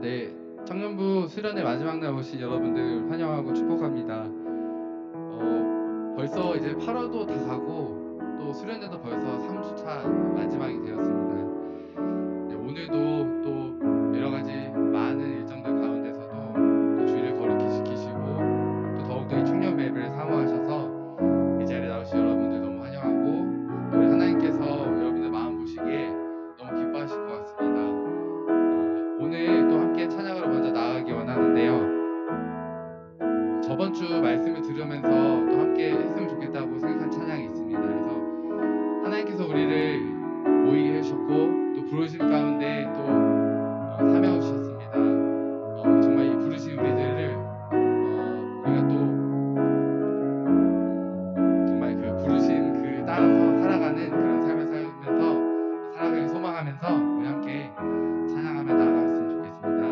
네, 청년부 수련회 마지막 날 오신 여러분들 환영하고 축복합니다. 벌써 이제 8월도 다 가고 또 수련회도 벌써 3주차 마지막이 되었습니다. 네, 오늘도 또 여러 가지 많은 일정들 가운데서도 또 주일을 거룩히 지키시고 또 더욱더 이 청년 예배를 사모하셔서 이 자리에 나오신 여러분들 너무 환영하고 우리 하나님께서 여러분들 마음 보시기에 너무 기뻐하실 것 같습니다. 오늘 또 함께 찬양으로 먼저 나아가기 원하는데요. 저번 주 말씀을 들으면서 또 함께 했으면 좋겠다고 생각한 찬양이 있습니다. 그래서 하나님께서 우리를 모이게 해주셨고 또 부르심 가운데 또 사명을 주셨습니다. 정말 이 부르신 우리들을 우리가 또 정말 그 부르심 그 따라서 살아가는 그런 삶을 살면서 살아가길 소망하면서 우리 함께 찬양하며 나아갔으면 좋겠습니다.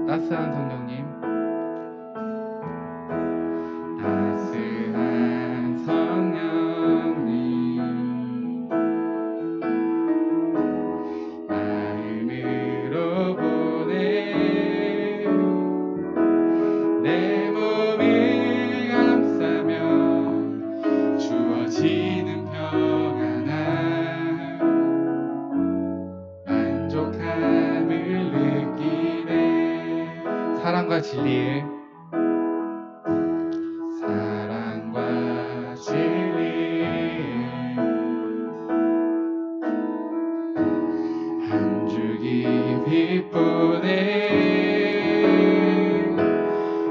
따스한 성령님, 따스한 성령님, 마음으로 보내 내 몸을 감싸며 주어지는 평안함, 만족함을 느끼네. 사랑과 진리에 한 줄기 빛보내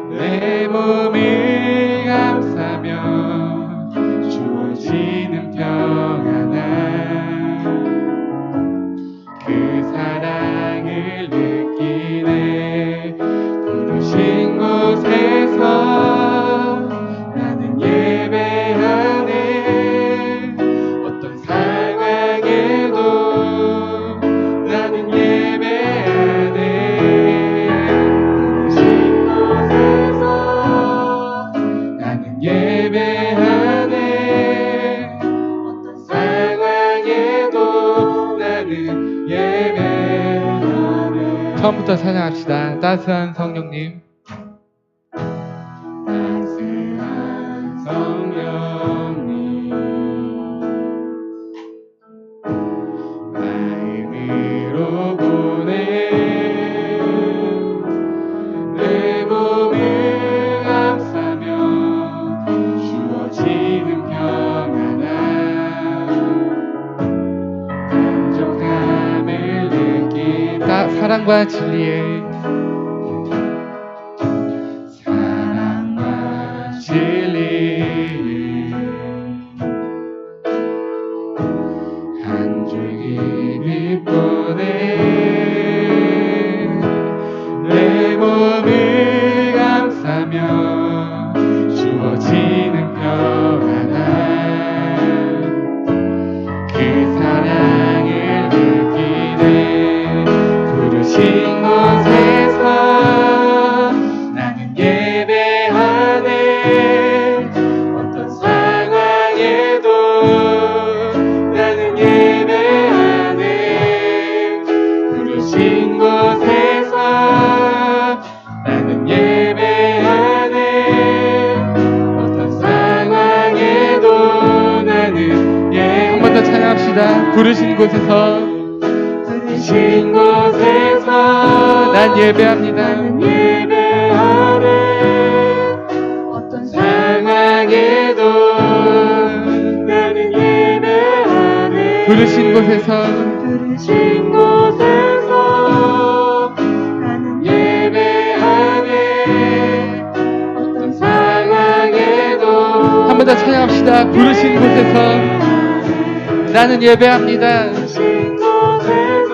내 몸을 감싸며 주어지는 평안함, 그 사랑을 느끼네. 부르신 곳에서 나는 예배하네. 어떤 상황에도 나는 예배하네. 부르신 곳에서 나는 예배하네. 어떤 상황에도 나는 예배하네. 처음부터 찬양합시다. 따스한 성령님, 따스한 성령님, 마음으로 보내 내 몸을 감싸며 주어지는 평안함, 만족함을 느낀다. 사랑과 진리에 한 줄기 빛보내 내 몸을 감싸며 주어지는 평안함, 그 사랑을 느끼네. 부르신 곳에서 나는 예배하네. 어떤 상황에도 나는 예배하네. 부르신 곳에서 나는 예배하네. 어떤 상황에도 나는 한 번 더 찬양합시다. 부르신 곳에서, 부르신 곳에서 난 예배합니다. 나는 예배하네. 어떤 상황에도 나는 예배하네. 부르신 곳에서, 부르신 곳에서 나는 예배하네. 어떤 상황에도 한 번 더 찬양합시다. 부르신 곳에서 나는 예배합니다. 부르신 곳에서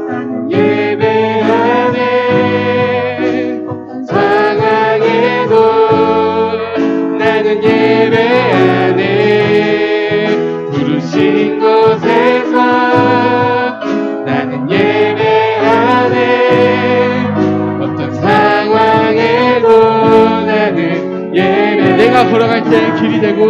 나는 예배하네. 어떤 상황에도 나는 예배하네. 부르신 곳에서 나는 예배하네. 어떤 상황에도 나는 예배. 내가 걸어갈 때 길이 되고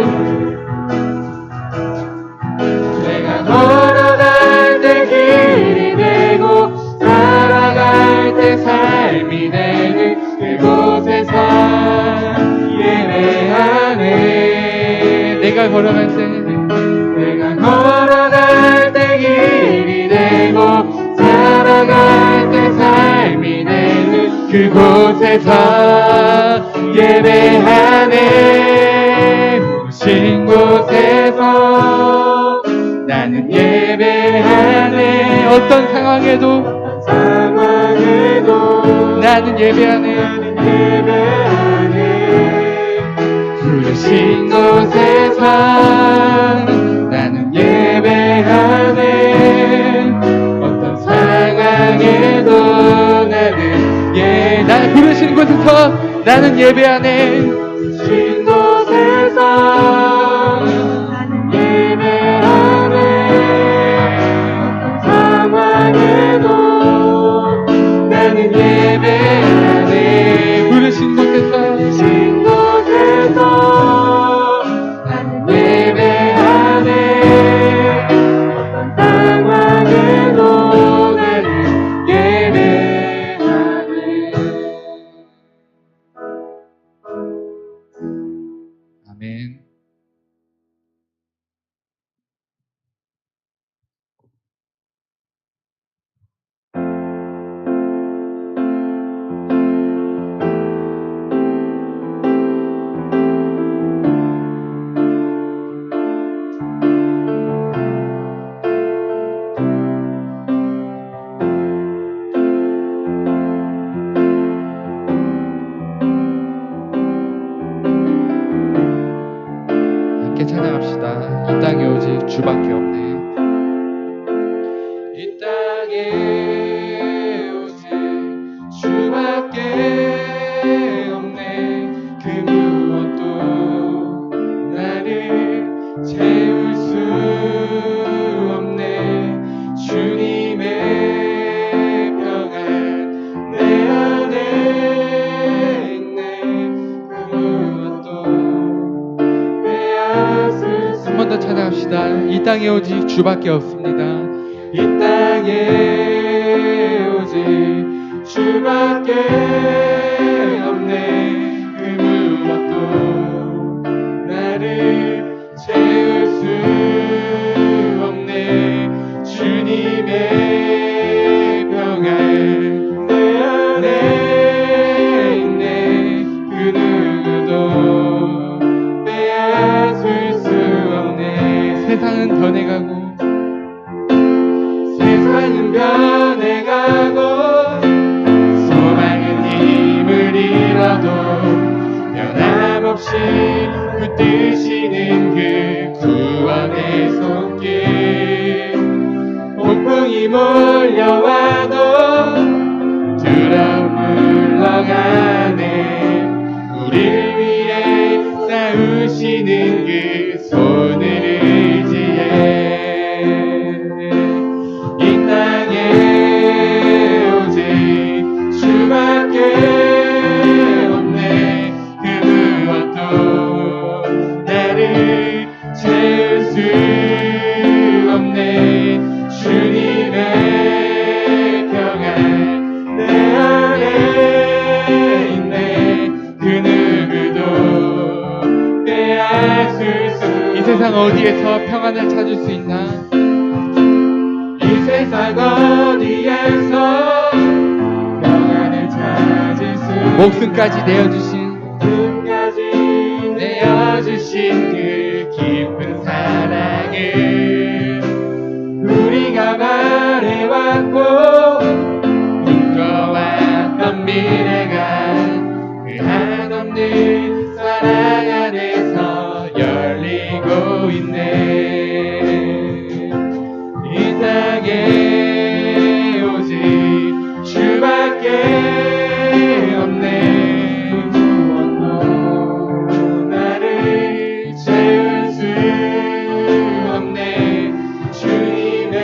내가 걸어갈 때 길이 되고 살아갈 때 삶이 되는 그곳에서 예배하네. 부르신 곳에서 나는 예배하네. 어떤 상황에도 나는 예배하네. 부르신 곳에서 나는 예배하네. 어떤 상황에도 나는 부르신 곳에서 나는 예배하네. 부르신 곳에서 나는 예배하네. 어떤 상황에도 나는 예배하네. 부르신 곳에서 나는 예배하네. 어떤 상황에도 나는 예배하네. 아멘. 찬양합시다. 이 땅에 오직 주밖에 없네. 이 땅에 오직 주밖에 없네. 그 무엇도 나를 채울 수 없네. 주님의 평안 내 안에 있네. 그 무엇도 한 번 더 찬양합시다. 이 땅에 오직 주밖에 없습니다. 이 땅에 오직 주밖에 없네. 그 무엇도 나를 채울 수 없네. 주님의 평안 내 안에 있네. 그 누구도 빼앗을 수 없네. 세상은 변해가고 소망은 힘을 잃어도 변함없이 붙드시는 그 구원의 손길. 폭풍이 몰려와도 두려움 물러가네. 우리를 위해 싸우시는 그 손을 의지해. 이 땅에 오직 주밖에 없네. 그 무엇도 나를 채울 수 없네. 주님의 평안 내 안에 있네. 그 누구도 빼앗을 수. 이 세상 어디에서 평안을 찾을 수 있나? 이 세상 어디에서 평안을 찾을 수. 목숨까지 내어주신 그 깊은 사랑을 우리가 말해왔고 꿈꿔왔던 미래가 그 한없는 사랑 안에서 열리고 있네. 이 땅에 오직 주밖에 없네. 무엇도 나를 채울 수 없네. 주님의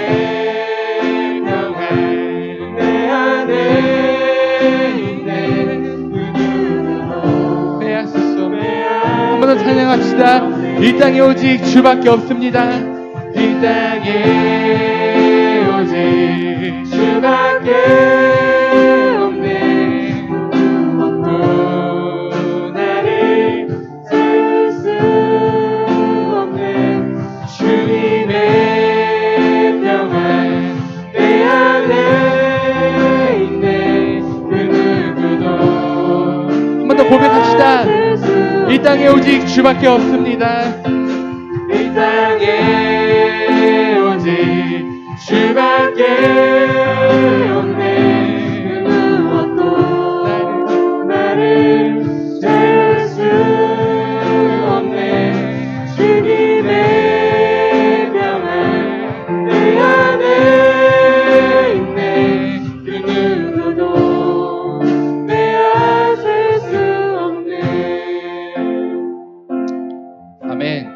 평안 내 안에 있네. 그 누구도 빼앗을 수 없네. 한 번 더 찬양합시다. 이 땅에 오직 주밖에 없습니다. 이 땅에 오직 주밖에 없네. 무엇도 나를 채울 수 땅에 오직 주밖에 없습니다. 이 땅에 오직 주밖에 없네. 무엇도 나를 채울 수 없네. 주님의 평안 내 안에 있네. 그 누구도 빼앗을 수 없네. 아멘.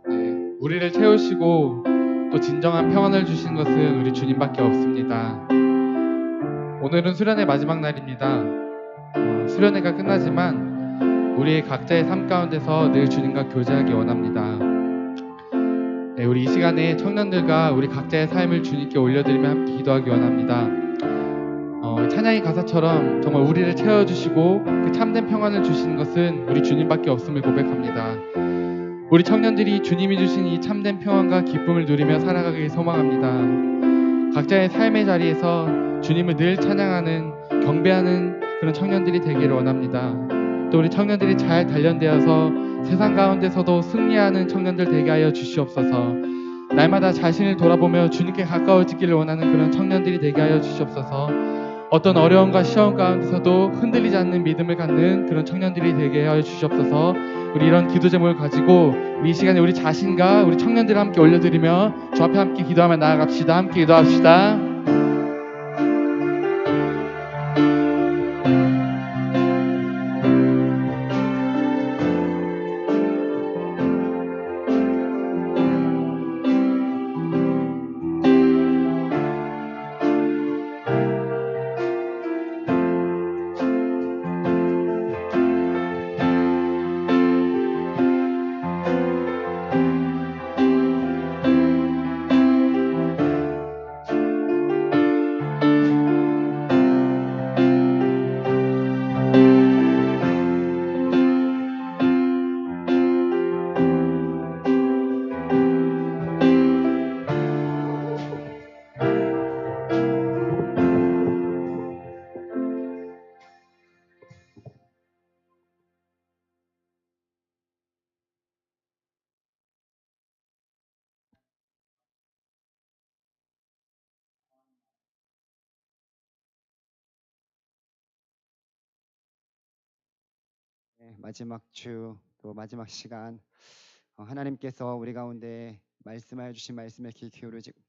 네, 우리를 채우시고 또 진정한 평안을 주신 것은 우리 주님밖에 없습니다. 오늘은 수련회 마지막 날입니다. 수련회가 끝나지만 우리의 각자의 삶 가운데서 늘 주님과 교제하기 원합니다. 네, 우리 이 시간에 청년들과 우리 각자의 삶을 주님께 올려드리며 함께 기도하기 원합니다. 찬양의 가사처럼 정말 우리를 채워주시고 그 참된 평안을 주시는 것은 우리 주님밖에 없음을 고백합니다. 우리 청년들이 주님이 주신 이 참된 평안과 기쁨을 누리며 살아가길 소망합니다. 각자의 삶의 자리에서 주님을 늘 찬양하는, 경배하는 그런 청년들이 되기를 원합니다. 또 우리 청년들이 잘 단련되어서 세상 가운데서도 승리하는 청년들 되게 하여 주시옵소서. 날마다 자신을 돌아보며 주님께 가까워지기를 원하는 그런 청년들이 되게 하여 주시옵소서. 어떤 어려움과 시험 가운데서도 흔들리지 않는 믿음을 갖는 그런 청년들이 되게 하여 주시옵소서. 우리 이런 기도 제목을 가지고 우리 이 시간에 우리 자신과 우리 청년들을 함께 올려드리며 주 앞에 함께 기도하며 나아갑시다. 함께 기도합시다. 네, 마지막 주, 또 마지막 시간, 하나님께서 우리 가운데 말씀하여 주신 말씀에 귀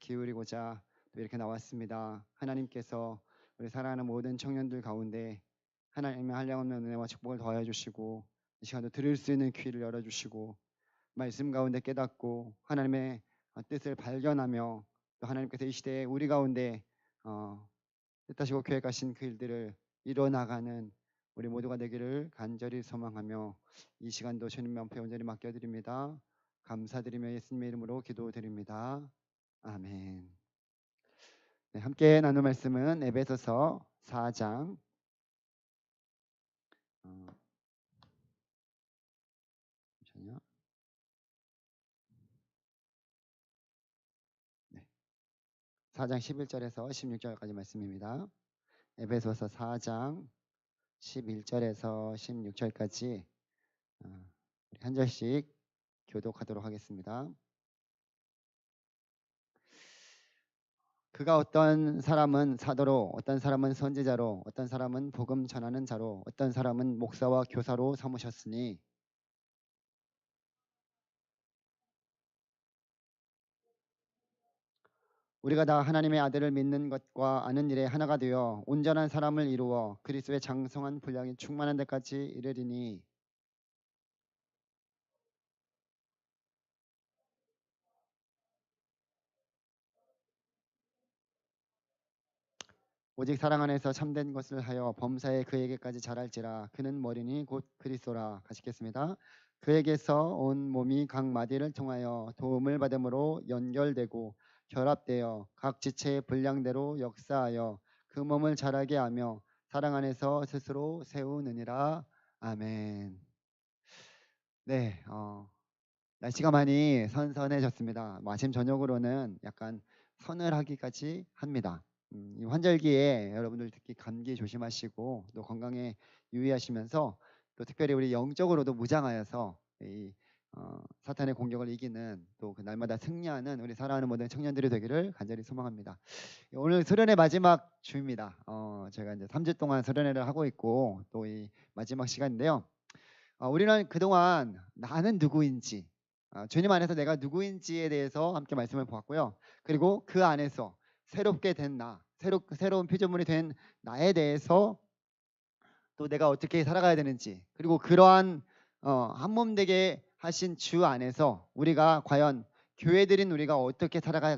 기울이고자 또 이렇게 나왔습니다. 하나님께서 우리 사랑하는 모든 청년들 가운데 하나님의 한량없는 은혜와 축복을 더하여 주시고 이 시간도 들을 수 있는 귀를 열어주시고 말씀 가운데 깨닫고 하나님의 뜻을 발견하며 또 하나님께서 이 시대에 우리 가운데 뜻하시고 계획하신 그 일들을 이뤄나가는 우리 모두가 되기를 간절히 소망하며 이 시간도 주님 앞에 온전히 맡겨드립니다. 감사드리며 예수님의 이름으로 기도드립니다. 아멘. 네, 함께 나눌 말씀은 에베소서 4장 잠시만요. 네, 4장 11절에서 16절까지 말씀입니다. 에베소서 4장 11절에서 16절까지 한 절씩 교독하도록 하겠습니다. 그가 어떤 사람은 사도로, 어떤 사람은 선지자로, 어떤 사람은 복음 전하는 자로, 어떤 사람은 목사와 교사로 삼으셨으니 우리가 다 하나님의 아들을 믿는 것과 아는 일에 하나가 되어 온전한 사람을 이루어 그리스도의 장성한 분량이 충만한 데까지 이르리니 오직 사랑 안에서 참된 것을 하여 범사에 그에게까지 자랄지라. 그는 머리니 곧 그리스도라. 가시겠습니다. 그에게서 온 몸이 각 마디를 통하여 도움을 받음으로 연결되고 결합되어 각 지체의 분량대로 역사하여 그 몸을 자라게 하며 사랑 안에서 스스로 세우느니라. 아멘. 네, 날씨가 많이 선선해졌습니다. 아침 저녁으로는 약간 서늘하기까지 합니다. 이 환절기에 여러분들 특히 감기 조심하시고 또 건강에 유의하시면서 또 특별히 우리 영적으로도 무장하여서 이 사탄의 공격을 이기는 또 그 날마다 승리하는 우리 사랑하는 모든 청년들이 되기를 간절히 소망합니다. 오늘 수련회 마지막 주입니다. 제가 이제 3주 동안 수련회를 하고 있고 또 이 마지막 시간인데요. 우리는 그동안 나는 누구인지, 주님 안에서 내가 누구인지에 대해서 함께 말씀을 보았고요. 그리고 그 안에서 새롭게 된 나, 새로운 피조물이 된 나에 대해서 또 내가 어떻게 살아가야 되는지, 그리고 그러한 한 몸 되게 하신 주 안에서 우리가 과연 교회들인 우리가 어떻게 살아가야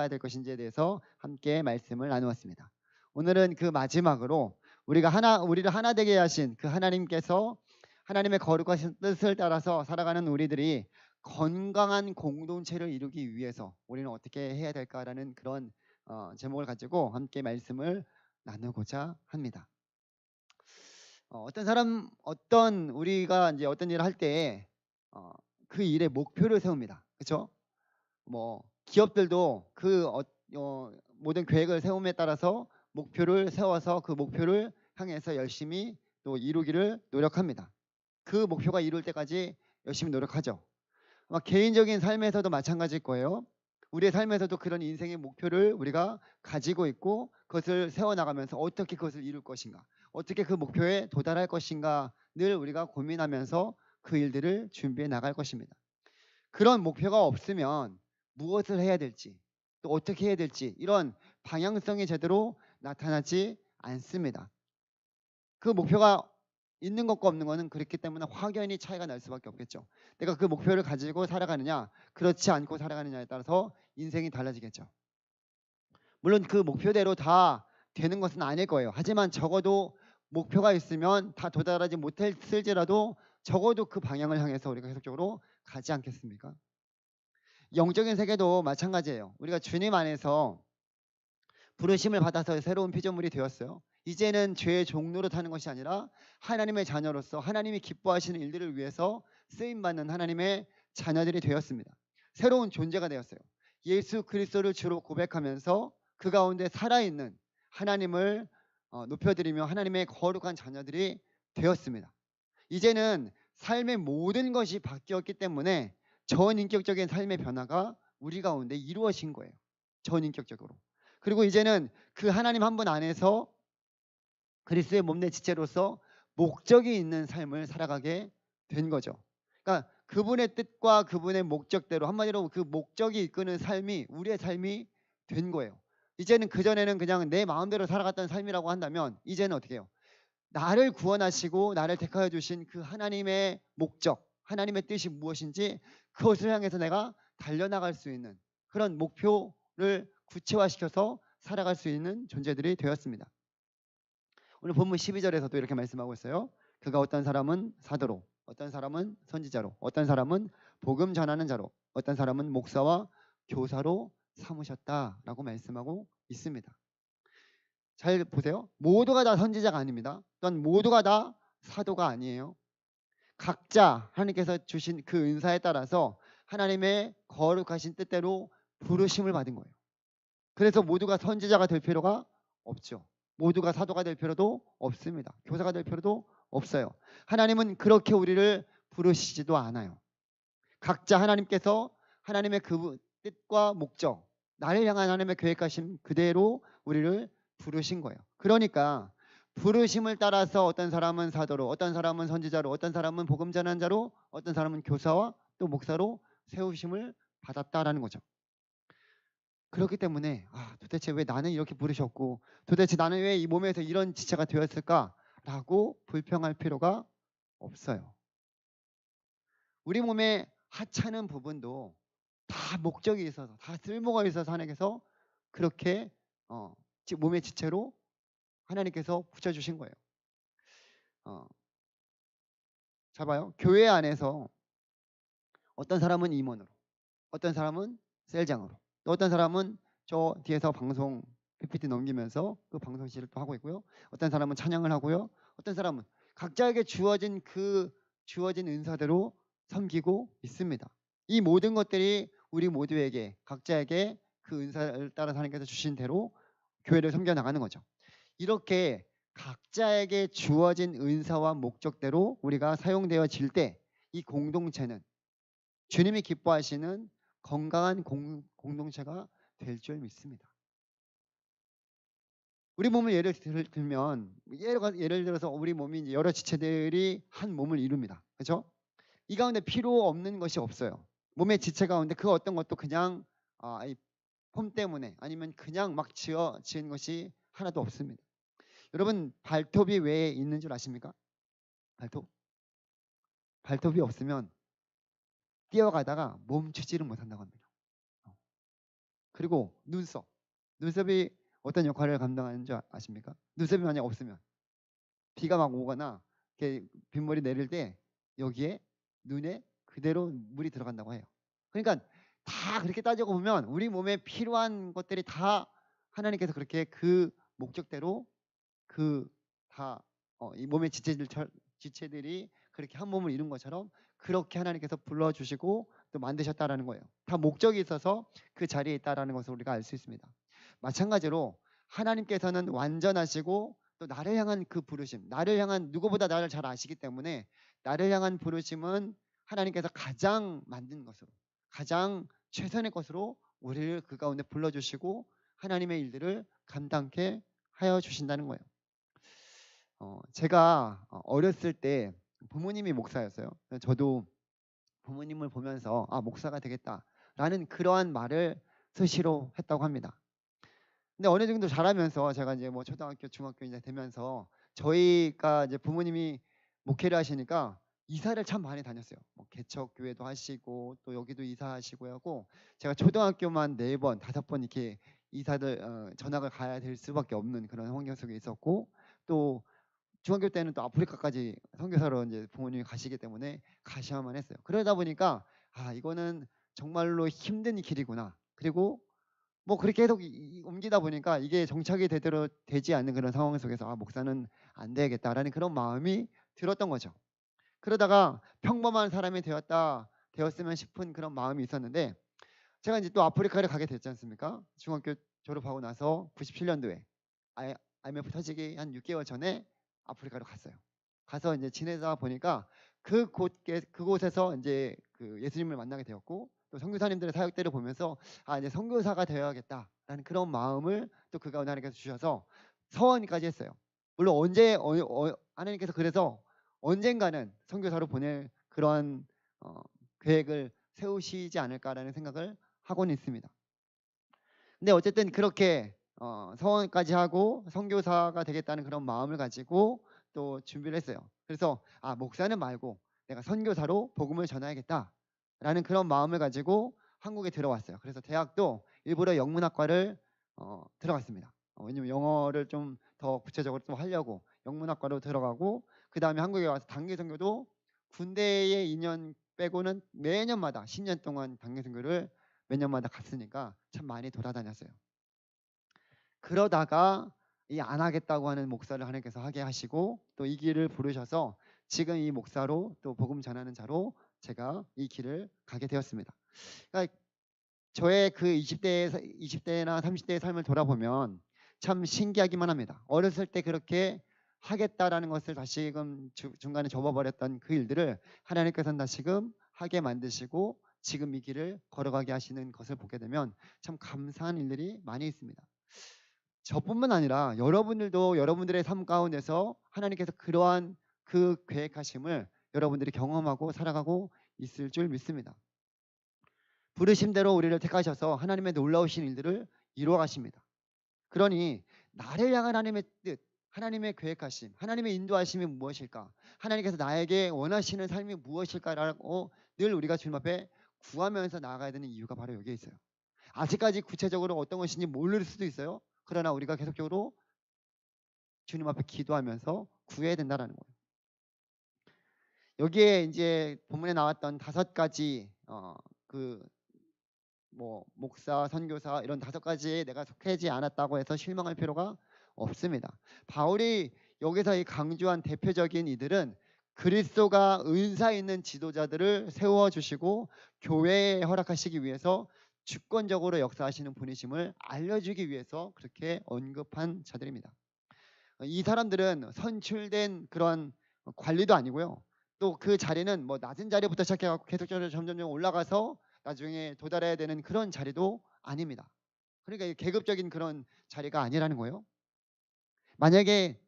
될 것인지에 대해서 함께 말씀을 나누었습니다. 오늘은 그 마지막으로 우리를 하나 되게 하신 그 하나님께서 하나님의 거룩하신 뜻을 따라서 살아가는 우리들이 건강한 공동체를 이루기 위해서 우리는 어떻게 해야 될까라는 그런 제목을 가지고 함께 말씀을 나누고자 합니다. 우리가 이제 어떤 일을 할 때 그 일의 목표를 세웁니다. 그렇죠? 뭐 기업들도 그 모든 계획을 세움에 따라서 목표를 세워서 그 목표를 향해서 열심히 또 이루기를 노력합니다. 그 목표가 이룰 때까지 열심히 노력하죠. 개인적인 삶에서도 마찬가지일 거예요. 우리의 삶에서도 그런 인생의 목표를 우리가 가지고 있고 그것을 세워나가면서 어떻게 그것을 이룰 것인가, 어떻게 그 목표에 도달할 것인가 늘 우리가 고민하면서 그 일들을 준비해 나갈 것입니다. 그런 목표가 없으면 무엇을 해야 될지 또 어떻게 해야 될지 이런 방향성이 제대로 나타나지 않습니다. 그 목표가 있는 것과 없는 것은 그렇기 때문에 확연히 차이가 날 수밖에 없겠죠. 내가 그 목표를 가지고 살아가느냐 그렇지 않고 살아가느냐에 따라서 인생이 달라지겠죠. 물론 그 목표대로 다 되는 것은 아닐 거예요. 하지만 적어도 목표가 있으면 다 도달하지 못했을지라도 적어도 그 방향을 향해서 우리가 계속적으로 가지 않겠습니까? 영적인 세계도 마찬가지예요. 우리가 주님 안에서 부르심을 받아서 새로운 피조물이 되었어요. 이제는 죄의 종로로 타는 것이 아니라 하나님의 자녀로서 하나님이 기뻐하시는 일들을 위해서 쓰임받는 하나님의 자녀들이 되었습니다. 새로운 존재가 되었어요. 예수 그리스도를 주로 고백하면서 그 가운데 살아있는 하나님을 높여드리며 하나님의 거룩한 자녀들이 되었습니다. 이제는 삶의 모든 것이 바뀌었기 때문에 전인격적인 삶의 변화가 우리 가운데 이루어진 거예요. 전인격적으로. 그리고 이제는 그 하나님 한 분 안에서 그리스도의 몸내 지체로서 목적이 있는 삶을 살아가게 된 거죠. 그러니까 그분의 뜻과 그분의 목적대로 한마디로 그 목적이 이끄는 삶이 우리의 삶이 된 거예요. 이제는 그전에는 그냥 내 마음대로 살아갔던 삶이라고 한다면 이제는 어떻게 해요? 나를 구원하시고 나를 택하여 주신 그 하나님의 목적, 하나님의 뜻이 무엇인지 그것을 향해서 내가 달려나갈 수 있는 그런 목표를 구체화시켜서 살아갈 수 있는 존재들이 되었습니다. 오늘 본문 12절에서도 이렇게 말씀하고 있어요. 그가 어떤 사람은 사도로, 어떤 사람은 선지자로, 어떤 사람은 복음 전하는 자로, 어떤 사람은 목사와 교사로 삼으셨다라고 말씀하고 있습니다. 잘 보세요. 모두가 다 선지자가 아닙니다. 또한 모두가 다 사도가 아니에요. 각자 하나님께서 주신 그 은사에 따라서 하나님의 거룩하신 뜻대로 부르심을 받은 거예요. 그래서 모두가 선지자가 될 필요가 없죠. 모두가 사도가 될 필요도 없습니다. 교사가 될 필요도 없어요. 하나님은 그렇게 우리를 부르시지도 않아요. 각자 하나님께서 하나님의 그 뜻과 목적, 나를 향한 하나님의 계획하신 그대로 우리를 부르신 거예요. 그러니까 부르심을 따라서 어떤 사람은 사도로, 어떤 사람은 선지자로, 어떤 사람은 복음 전하는 자로, 어떤 사람은 교사와 또 목사로 세우심을 받았다라는 거죠. 그렇기 때문에 도대체 왜 나는 이렇게 부르셨고 도대체 나는 왜 이 몸에서 이런 지체가 되었을까라고 불평할 필요가 없어요. 우리 몸의 하찮은 부분도 다 목적이 있어서 다 쓸모가 있어서 하나님께서 그렇게 몸의 지체로 하나님께서 붙여주신 거예요. 자 봐요. 교회 안에서 어떤 사람은 임원으로, 어떤 사람은 셀장으로, 또 어떤 사람은 저 뒤에서 방송 PPT 넘기면서 그 방송실을 또 하고 있고요. 어떤 사람은 찬양을 하고요. 어떤 사람은 각자에게 주어진 은사대로 섬기고 있습니다. 이 모든 것들이 우리 모두에게 각자에게 그 은사를 따라 하나님께서 주신 대로 교회를 섬겨 나가는 거죠. 이렇게 각자에게 주어진 은사와 목적대로 우리가 사용되어질 때 이 공동체는 주님이 기뻐하시는 건강한 공동체가 될 줄 믿습니다. 우리 몸을 들면 예를 들어서 우리 몸이 여러 지체들이 한 몸을 이룹니다. 그렇죠? 이 가운데 필요 없는 것이 없어요. 몸의 지체 가운데 그 어떤 것도 그냥 이 폼 때문에 아니면 그냥 막 지은 것이 하나도 없습니다. 여러분 발톱이 왜 있는 줄 아십니까? 발톱이 없으면 뛰어가다가 멈추지를 못한다고 합니다. 그리고 눈썹이 어떤 역할을 감당하는 줄 아십니까? 눈썹이 만약 없으면 비가 막 오거나 이렇게 빗물이 내릴 때 여기에 눈에 그대로 물이 들어간다고 해요. 그러니까 다 그렇게 따지고 보면 우리 몸에 필요한 것들이 다 하나님께서 그렇게 그 목적대로 이 몸의 지체들이 그렇게 한 몸을 이룬 것처럼 그렇게 하나님께서 불러주시고 또 만드셨다라는 거예요. 다 목적이 있어서 그 자리에 있다라는 것을 우리가 알 수 있습니다. 마찬가지로 하나님께서는 완전하시고 또 나를 향한 그 부르심, 나를 향한 누구보다 나를 잘 아시기 때문에 나를 향한 부르심은 하나님께서 가장 만든 것으로, 가장 최선의 것으로 우리를 그 가운데 불러주시고 하나님의 일들을 감당케 하여 주신다는 거예요. 제가 어렸을 때 부모님이 목사였어요. 저도 부모님을 보면서 목사가 되겠다라는 그러한 말을 수시로 했다고 합니다. 근데 어느 정도 자라면서 제가 이제 뭐 초등학교, 중학교 이제 되면서 저희가 이제 부모님이 목회를 하시니까 이사를 참 많이 다녔어요. 뭐 개척교회도 하시고 또 여기도 이사하시고 하고 제가 초등학교만 4번, 5번 이렇게 이사들 전학을 가야 될 수밖에 없는 그런 환경 속에 있었고 또 중학교 때는 또 아프리카까지 선교사로 이제 부모님이 가시기 때문에 가셔야만 했어요. 그러다 보니까 이거는 정말로 힘든 길이구나. 그리고 뭐 그렇게 계속 옮기다 보니까 이게 정착이 제대로 되지 않는 그런 상황 속에서 목사는 안 되겠다라는 그런 마음이 들었던 거죠. 그러다가 평범한 사람이 되었으면 싶은 그런 마음이 있었는데 제가 이제 또 아프리카를 가게 됐지 않습니까? 중학교 졸업하고 나서 97년도에 IMF 터지기 한 6개월 전에 아프리카로 갔어요. 가서 이제 지내다 보니까 그곳에서 이제 그 예수님을 만나게 되었고 또 선교사님들의 사역대를 보면서 이제 선교사가 되어야겠다라는 그런 마음을 또 그 가운데 하나님께서 주셔서 서원까지 했어요. 물론 하나님께서 그래서 언젠가는 선교사로 보낼 그런 계획을 세우시지 않을까라는 생각을 하고는 있습니다. 근데 어쨌든 그렇게 서원까지 하고 선교사가 되겠다는 그런 마음을 가지고 또 준비를 했어요. 그래서 목사는 말고 내가 선교사로 복음을 전해야겠다라는 그런 마음을 가지고 한국에 들어왔어요. 그래서 대학도 일부러 영문학과를 들어갔습니다. 왜냐면 영어를 좀 더 구체적으로 좀 하려고 영문학과로 들어가고 그 다음에 한국에 와서 단기 선교도 군대의 2년 빼고는 매년마다 10년 동안 단기 선교를 몇 년마다 갔으니까 참 많이 돌아다녔어요. 그러다가 이 안 하겠다고 하는 목사를 하나님께서 하게 하시고 또 이 길을 부르셔서 지금 이 목사로 또 복음 전하는 자로 제가 이 길을 가게 되었습니다. 그러니까 저의 그 20대나 30대의 삶을 돌아보면 참 신기하기만 합니다. 어렸을 때 그렇게 하겠다라는 것을 다시금 중간에 접어버렸던 그 일들을 하나님께서는 다시금 하게 만드시고 지금 이 길을 걸어가게 하시는 것을 보게 되면 참 감사한 일들이 많이 있습니다. 저뿐만 아니라 여러분들도 여러분들의 삶 가운데서 하나님께서 그러한 그 계획하심을 여러분들이 경험하고 살아가고 있을 줄 믿습니다. 부르심대로 우리를 택하셔서 하나님의 놀라우신 일들을 이루어 가십니다. 그러니 나를 향한 하나님의 뜻, 하나님의 계획하심, 하나님의 인도하심이 무엇일까? 하나님께서 나에게 원하시는 삶이 무엇일까라고 늘 우리가 주님 앞에 구하면서 나아가야 되는 이유가 바로 여기에 있어요. 아직까지 구체적으로 어떤 것인지 모를 수도 있어요. 그러나 우리가 계속적으로 주님 앞에 기도하면서 구해야 된다는 거예요. 여기에 이제 본문에 나왔던 5가지 목사, 선교사 이런 5가지에 내가 속하지 않았다고 해서 실망할 필요가 없습니다. 바울이 여기서 이 강조한 대표적인 이들은 그리스도가 은사 있는 지도자들을 세워주시고 교회에 허락하시기 위해서 주권적으로 역사하시는 분이심을 알려주기 위해서 그렇게 언급한 자들입니다. 이 사람들은 선출된 그런 관리도 아니고요. 또 그 자리는 뭐 낮은 자리부터 시작해 갖고 계속적으로 점점점 올라가서 나중에 도달해야 되는 그런 자리도 아닙니다. 그러니까 이 계급적인 그런 자리가 아니라는 거예요. 만약에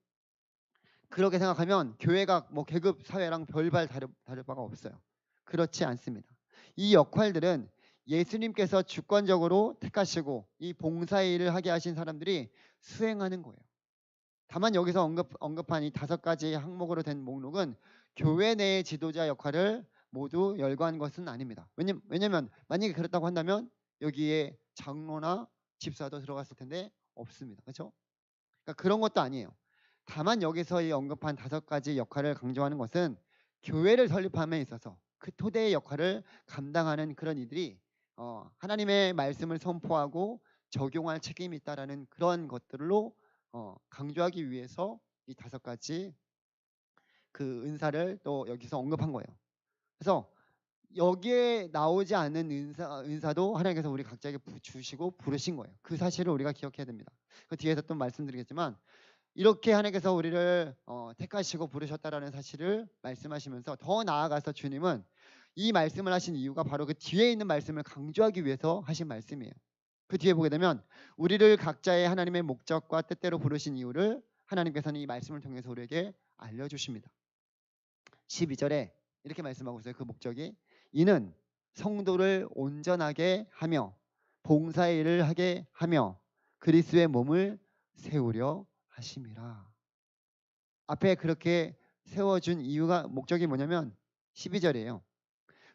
그렇게 생각하면 교회가 뭐 계급 사회랑 별반 다를 바가 없어요. 그렇지 않습니다. 이 역할들은 예수님께서 주권적으로 택하시고 이 봉사일을 하게 하신 사람들이 수행하는 거예요. 다만 여기서 언급한 이 5가지 항목으로 된 목록은 교회 내의 지도자 역할을 모두 열거한 것은 아닙니다. 왜냐면 만약에 그렇다고 한다면 여기에 장로나 집사도 들어갔을 텐데 없습니다. 그렇죠? 그러니까 그런 것도 아니에요. 다만 여기서 이 언급한 5가지 역할을 강조하는 것은 교회를 설립함에 있어서 그 토대의 역할을 감당하는 그런 이들이 하나님의 말씀을 선포하고 적용할 책임이 있다라는 그런 것들로 강조하기 위해서 이 5가지 그 은사를 또 여기서 언급한 거예요. 그래서 여기에 나오지 않는 은사도 하나님께서 우리 각자에게 주시고 부르신 거예요. 그 사실을 우리가 기억해야 됩니다. 그 뒤에서 또 말씀드리겠지만 이렇게 하나님께서 우리를 택하시고 부르셨다라는 사실을 말씀하시면서 더 나아가서 주님은 이 말씀을 하신 이유가 바로 그 뒤에 있는 말씀을 강조하기 위해서 하신 말씀이에요. 그 뒤에 보게 되면 우리를 각자의 하나님의 목적과 뜻대로 부르신 이유를 하나님께서는 이 말씀을 통해서 우리에게 알려주십니다. 12절에 이렇게 말씀하고 있어요. 그 목적이 이는 성도를 온전하게 하며 봉사의 일을 하게 하며 그리스도의 몸을 세우려 하심이라. 앞에 그렇게 세워준 이유가 목적이 뭐냐면 12절이에요.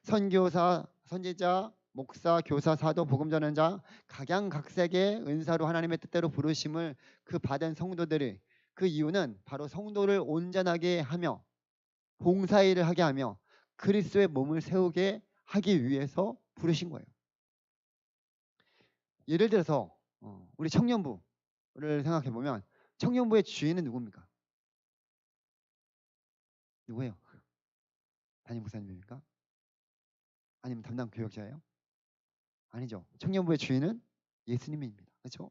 선교사, 선지자, 목사, 교사, 사도, 복음 전하자 각양각색의 은사로 하나님의 뜻대로 부르심을 그 받은 성도들이 그 이유는 바로 성도를 온전하게 하며 봉사일을 하게 하며 그리스도의 몸을 세우게 하기 위해서 부르신 거예요. 예를 들어서 우리 청년부를 생각해 보면 청년부의 주인은 누굽니까? 누구예요? 담임 목사님입니까? 아니면 담당 교역자예요? 아니죠. 청년부의 주인은 예수님입니다. 그렇죠?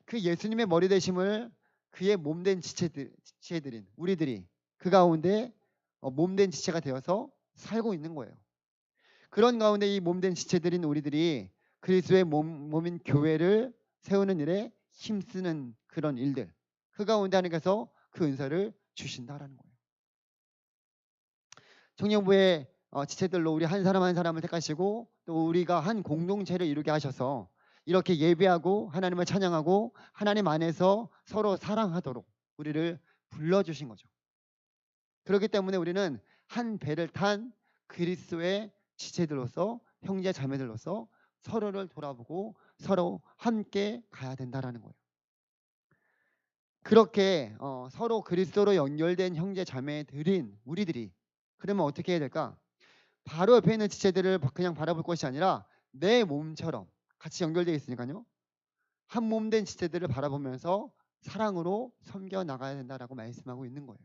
그 예수님의 머리 되심을 그의 몸된 지체들인 우리들이 그 가운데 몸된 지체가 되어서 살고 있는 거예요. 그런 가운데 이 몸된 지체들인 우리들이 그리스도의 몸인 교회를 세우는 일에 힘쓰는 그런 일들, 그 가운데 하나님께서 그 은사를 주신다라는 거예요. 청년부의 지체들로 우리 한 사람 한 사람을 택하시고 또 우리가 한 공동체를 이루게 하셔서 이렇게 예배하고 하나님을 찬양하고 하나님 안에서 서로 사랑하도록 우리를 불러주신 거죠. 그렇기 때문에 우리는 한 배를 탄 그리스도의 지체들로서 형제 자매들로서 서로를 돌아보고 서로 함께 가야 된다라는 거예요. 그렇게 서로 그리스도로 연결된 형제 자매들인 우리들이 그러면 어떻게 해야 될까? 바로 옆에 있는 지체들을 그냥 바라볼 것이 아니라 내 몸처럼 같이 연결되어 있으니까요. 한 몸 된 지체들을 바라보면서 사랑으로 섬겨 나가야 된다라고 말씀하고 있는 거예요.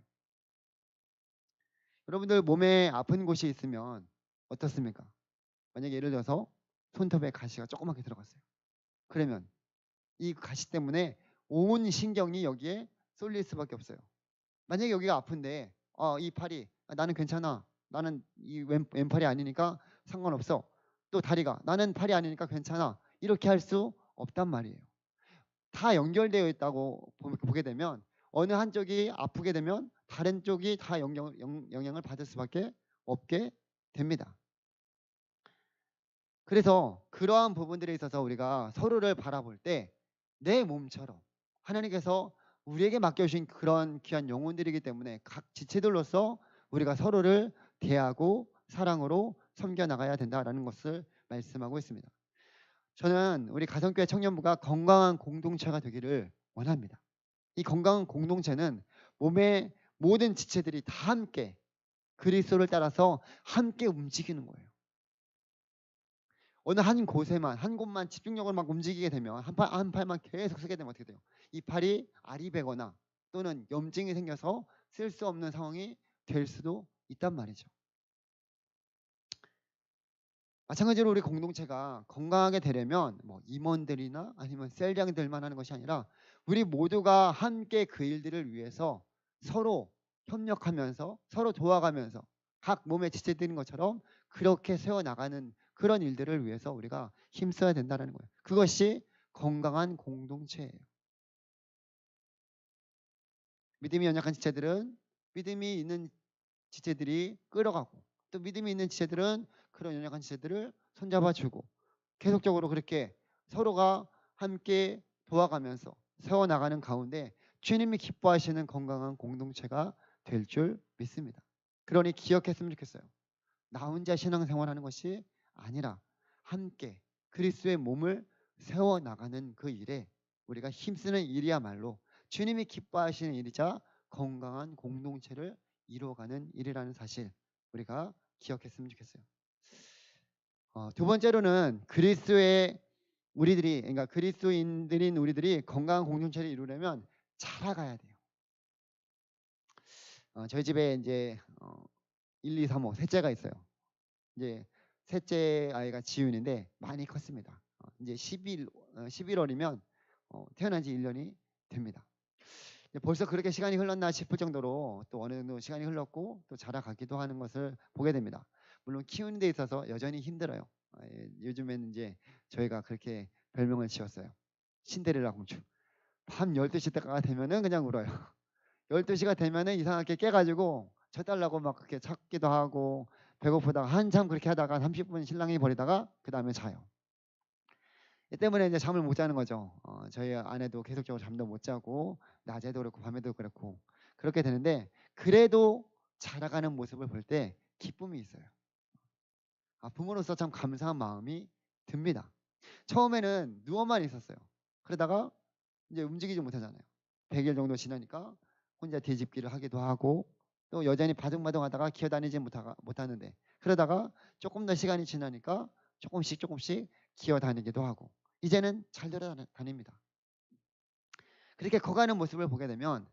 여러분들 몸에 아픈 곳이 있으면 어떻습니까? 만약에 예를 들어서 손톱에 가시가 조그맣게 들어갔어요. 그러면 이 가시 때문에 온 신경이 여기에 쏠릴 수밖에 없어요. 만약에 여기가 아픈데 이 팔이 나는 괜찮아. 나는 이 왼팔이 아니니까 상관없어. 또 다리가 나는 팔이 아니니까 괜찮아. 이렇게 할 수 없단 말이에요. 다 연결되어 있다고 보게 되면 어느 한쪽이 아프게 되면 다른 쪽이 다 영향을 받을 수밖에 없게 됩니다. 그래서 그러한 부분들에 있어서 우리가 서로를 바라볼 때 내 몸처럼 하나님께서 우리에게 맡겨주신 그런 귀한 영혼들이기 때문에 각 지체들로서 우리가 서로를 대하고 사랑으로 섬겨나가야 된다라는 것을 말씀하고 있습니다. 저는 우리 가성교회 청년부가 건강한 공동체가 되기를 원합니다. 이 건강한 공동체는 몸의 모든 지체들이 다 함께 그리스도를 따라서 함께 움직이는 거예요. 어느 한 곳에만 한 곳만 집중력을 막 움직이게 되면 한 팔만 계속 쓰게 되면 어떻게 돼요? 이 팔이 알이 배거나 또는 염증이 생겨서 쓸 수 없는 상황이 될 수도 있단 말이죠. 마찬가지로 우리 공동체가 건강하게 되려면 뭐 임원들이나 아니면 셀장들만 하는 것이 아니라 우리 모두가 함께 그 일들을 위해서 서로 협력하면서 서로 도와가면서 각 몸에 지체되는 것처럼 그렇게 세워나가는 그런 일들을 위해서 우리가 힘써야 된다는 거예요. 그것이 건강한 공동체예요. 믿음이 연약한 지체들은 믿음이 있는 지체들이 끌어가고 또 믿음이 있는 지체들은 그런 연약한 지체들을 손잡아주고 계속적으로 그렇게 서로가 함께 도와가면서 세워나가는 가운데 주님이 기뻐하시는 건강한 공동체가 될 줄 믿습니다. 그러니 기억했으면 좋겠어요. 나 혼자 신앙생활하는 것이 아니라 함께 그리스도의 몸을 세워나가는 그 일에 우리가 힘쓰는 일이야말로 주님이 기뻐하시는 일이자 건강한 공동체를 이루어가는 일이라는 사실 우리가 기억했으면 좋겠어요. 두 번째로는 그리스도의 우리들이 그러니까 그리스도인들인 우리들이 건강한 공동체를 이루려면 자라가야 돼요. 저희 집에 이제 1, 2, 3호 셋째가 있어요. 이제 셋째 아이가 지윤인데 많이 컸습니다. 이제 11월이면 태어난 지 1년이 됩니다. 벌써 그렇게 시간이 흘렀나 싶을 정도로 또 어느 정도 시간이 흘렀고 또 자라가기도 하는 것을 보게 됩니다. 물론 키우는 데 있어서 여전히 힘들어요. 요즘에는 이제 저희가 그렇게 별명을 지었어요. 신데렐라 공주. 밤 12시 때가 되면은 그냥 울어요. 12시가 되면은 이상하게 깨가지고 쳐달라고 막 그렇게 찾기도 하고 배고프다가 한참 그렇게 하다가 30분 신랑이 버리다가 그 다음에 자요. 이 때문에 이제 잠을 못 자는 거죠. 저희 아내도 계속적으로 잠도 못 자고 낮에도 그렇고 밤에도 그렇고 그렇게 되는데 그래도 자라가는 모습을 볼 때 기쁨이 있어요. 부모로서 참 감사한 마음이 듭니다. 처음에는 누워만 있었어요. 그러다가 이제 움직이지 못하잖아요. 100일 정도 지나니까 혼자 뒤집기를 하기도 하고 또 여전히 바둥바둥하다가 기어다니지 못하는데 그러다가 조금 더 시간이 지나니까 조금씩 기어다니기도 하고 이제는 잘 돌아다닙니다. 그렇게 커가는 모습을 보게 되면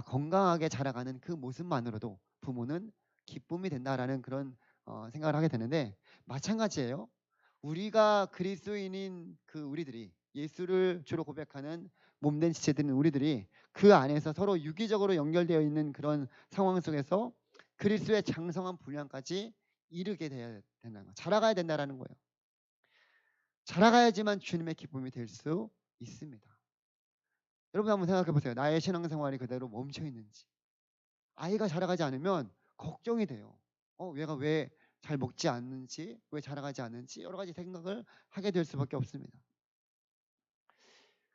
건강하게 자라가는 그 모습만으로도 부모는 기쁨이 된다라는 그런 생각을 하게 되는데 마찬가지예요. 우리가 그리스도인인 그 우리들이 예수를 주로 고백하는 몸된 지체들인 우리들이 그 안에서 서로 유기적으로 연결되어 있는 그런 상황 속에서 그리스도의 장성한 분량까지 이르게 돼야 된다는 거, 자라가야 된다라는 거예요. 자라가야지만 주님의 기쁨이 될 수 있습니다. 여러분 한번 생각해 보세요. 나의 신앙생활이 그대로 멈춰 있는지. 아이가 자라가지 않으면 걱정이 돼요. 얘가 왜 잘 먹지 않는지, 왜 자라가지 않는지 여러 가지 생각을 하게 될 수밖에 없습니다.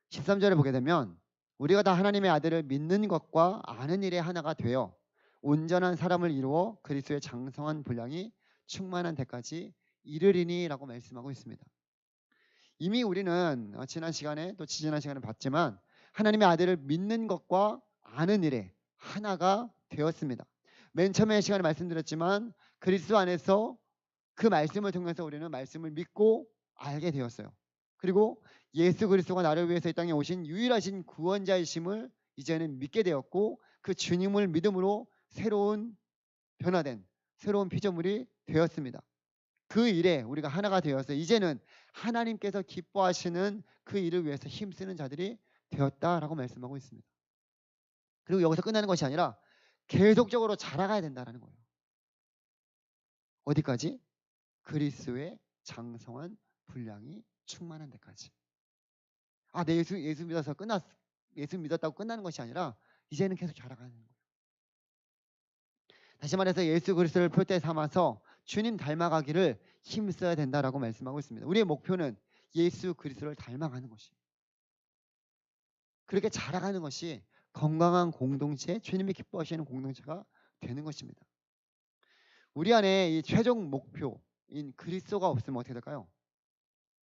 13절에 보게 되면 우리가 다 하나님의 아들을 믿는 것과 아는 일에 하나가 되어 온전한 사람을 이루어 그리스도의 장성한 분량이 충만한 데까지 이르리니라고 말씀하고 있습니다. 이미 우리는 지난 시간에 또 지지난 시간에 봤지만 하나님의 아들을 믿는 것과 아는 일에 하나가 되었습니다. 맨 처음에 시간에 말씀드렸지만 그리스도 안에서 그 말씀을 통해서 우리는 말씀을 믿고 알게 되었어요. 그리고 예수 그리스도가 나를 위해서 이 땅에 오신 유일하신 구원자이심을 이제는 믿게 되었고 그 주님을 믿음으로 새로운 변화된 새로운 피조물이 되었습니다. 그 일에 우리가 하나가 되어서 이제는 하나님께서 기뻐하시는 그 일을 위해서 힘쓰는 자들이 되었다라고 말씀하고 있습니다. 그리고 여기서 끝나는 것이 아니라 계속적으로 자라가야 된다는 거예요. 어디까지? 그리스도의 장성한 분량이 충만한 데까지. 내 예수 믿어서 예수 믿었다고 끝나는 것이 아니라 이제는 계속 자라가는 거예요. 다시 말해서 예수 그리스도를 표대 삼아서 주님 닮아가기를 힘써야 된다라고 말씀하고 있습니다. 우리의 목표는 예수 그리스도를 닮아가는 것이. 그렇게 자라가는 것이 건강한 공동체, 주님이 기뻐하시는 공동체가 되는 것입니다. 우리 안에 이 최종 목표인 그리스도가 없으면 어떻게 될까요?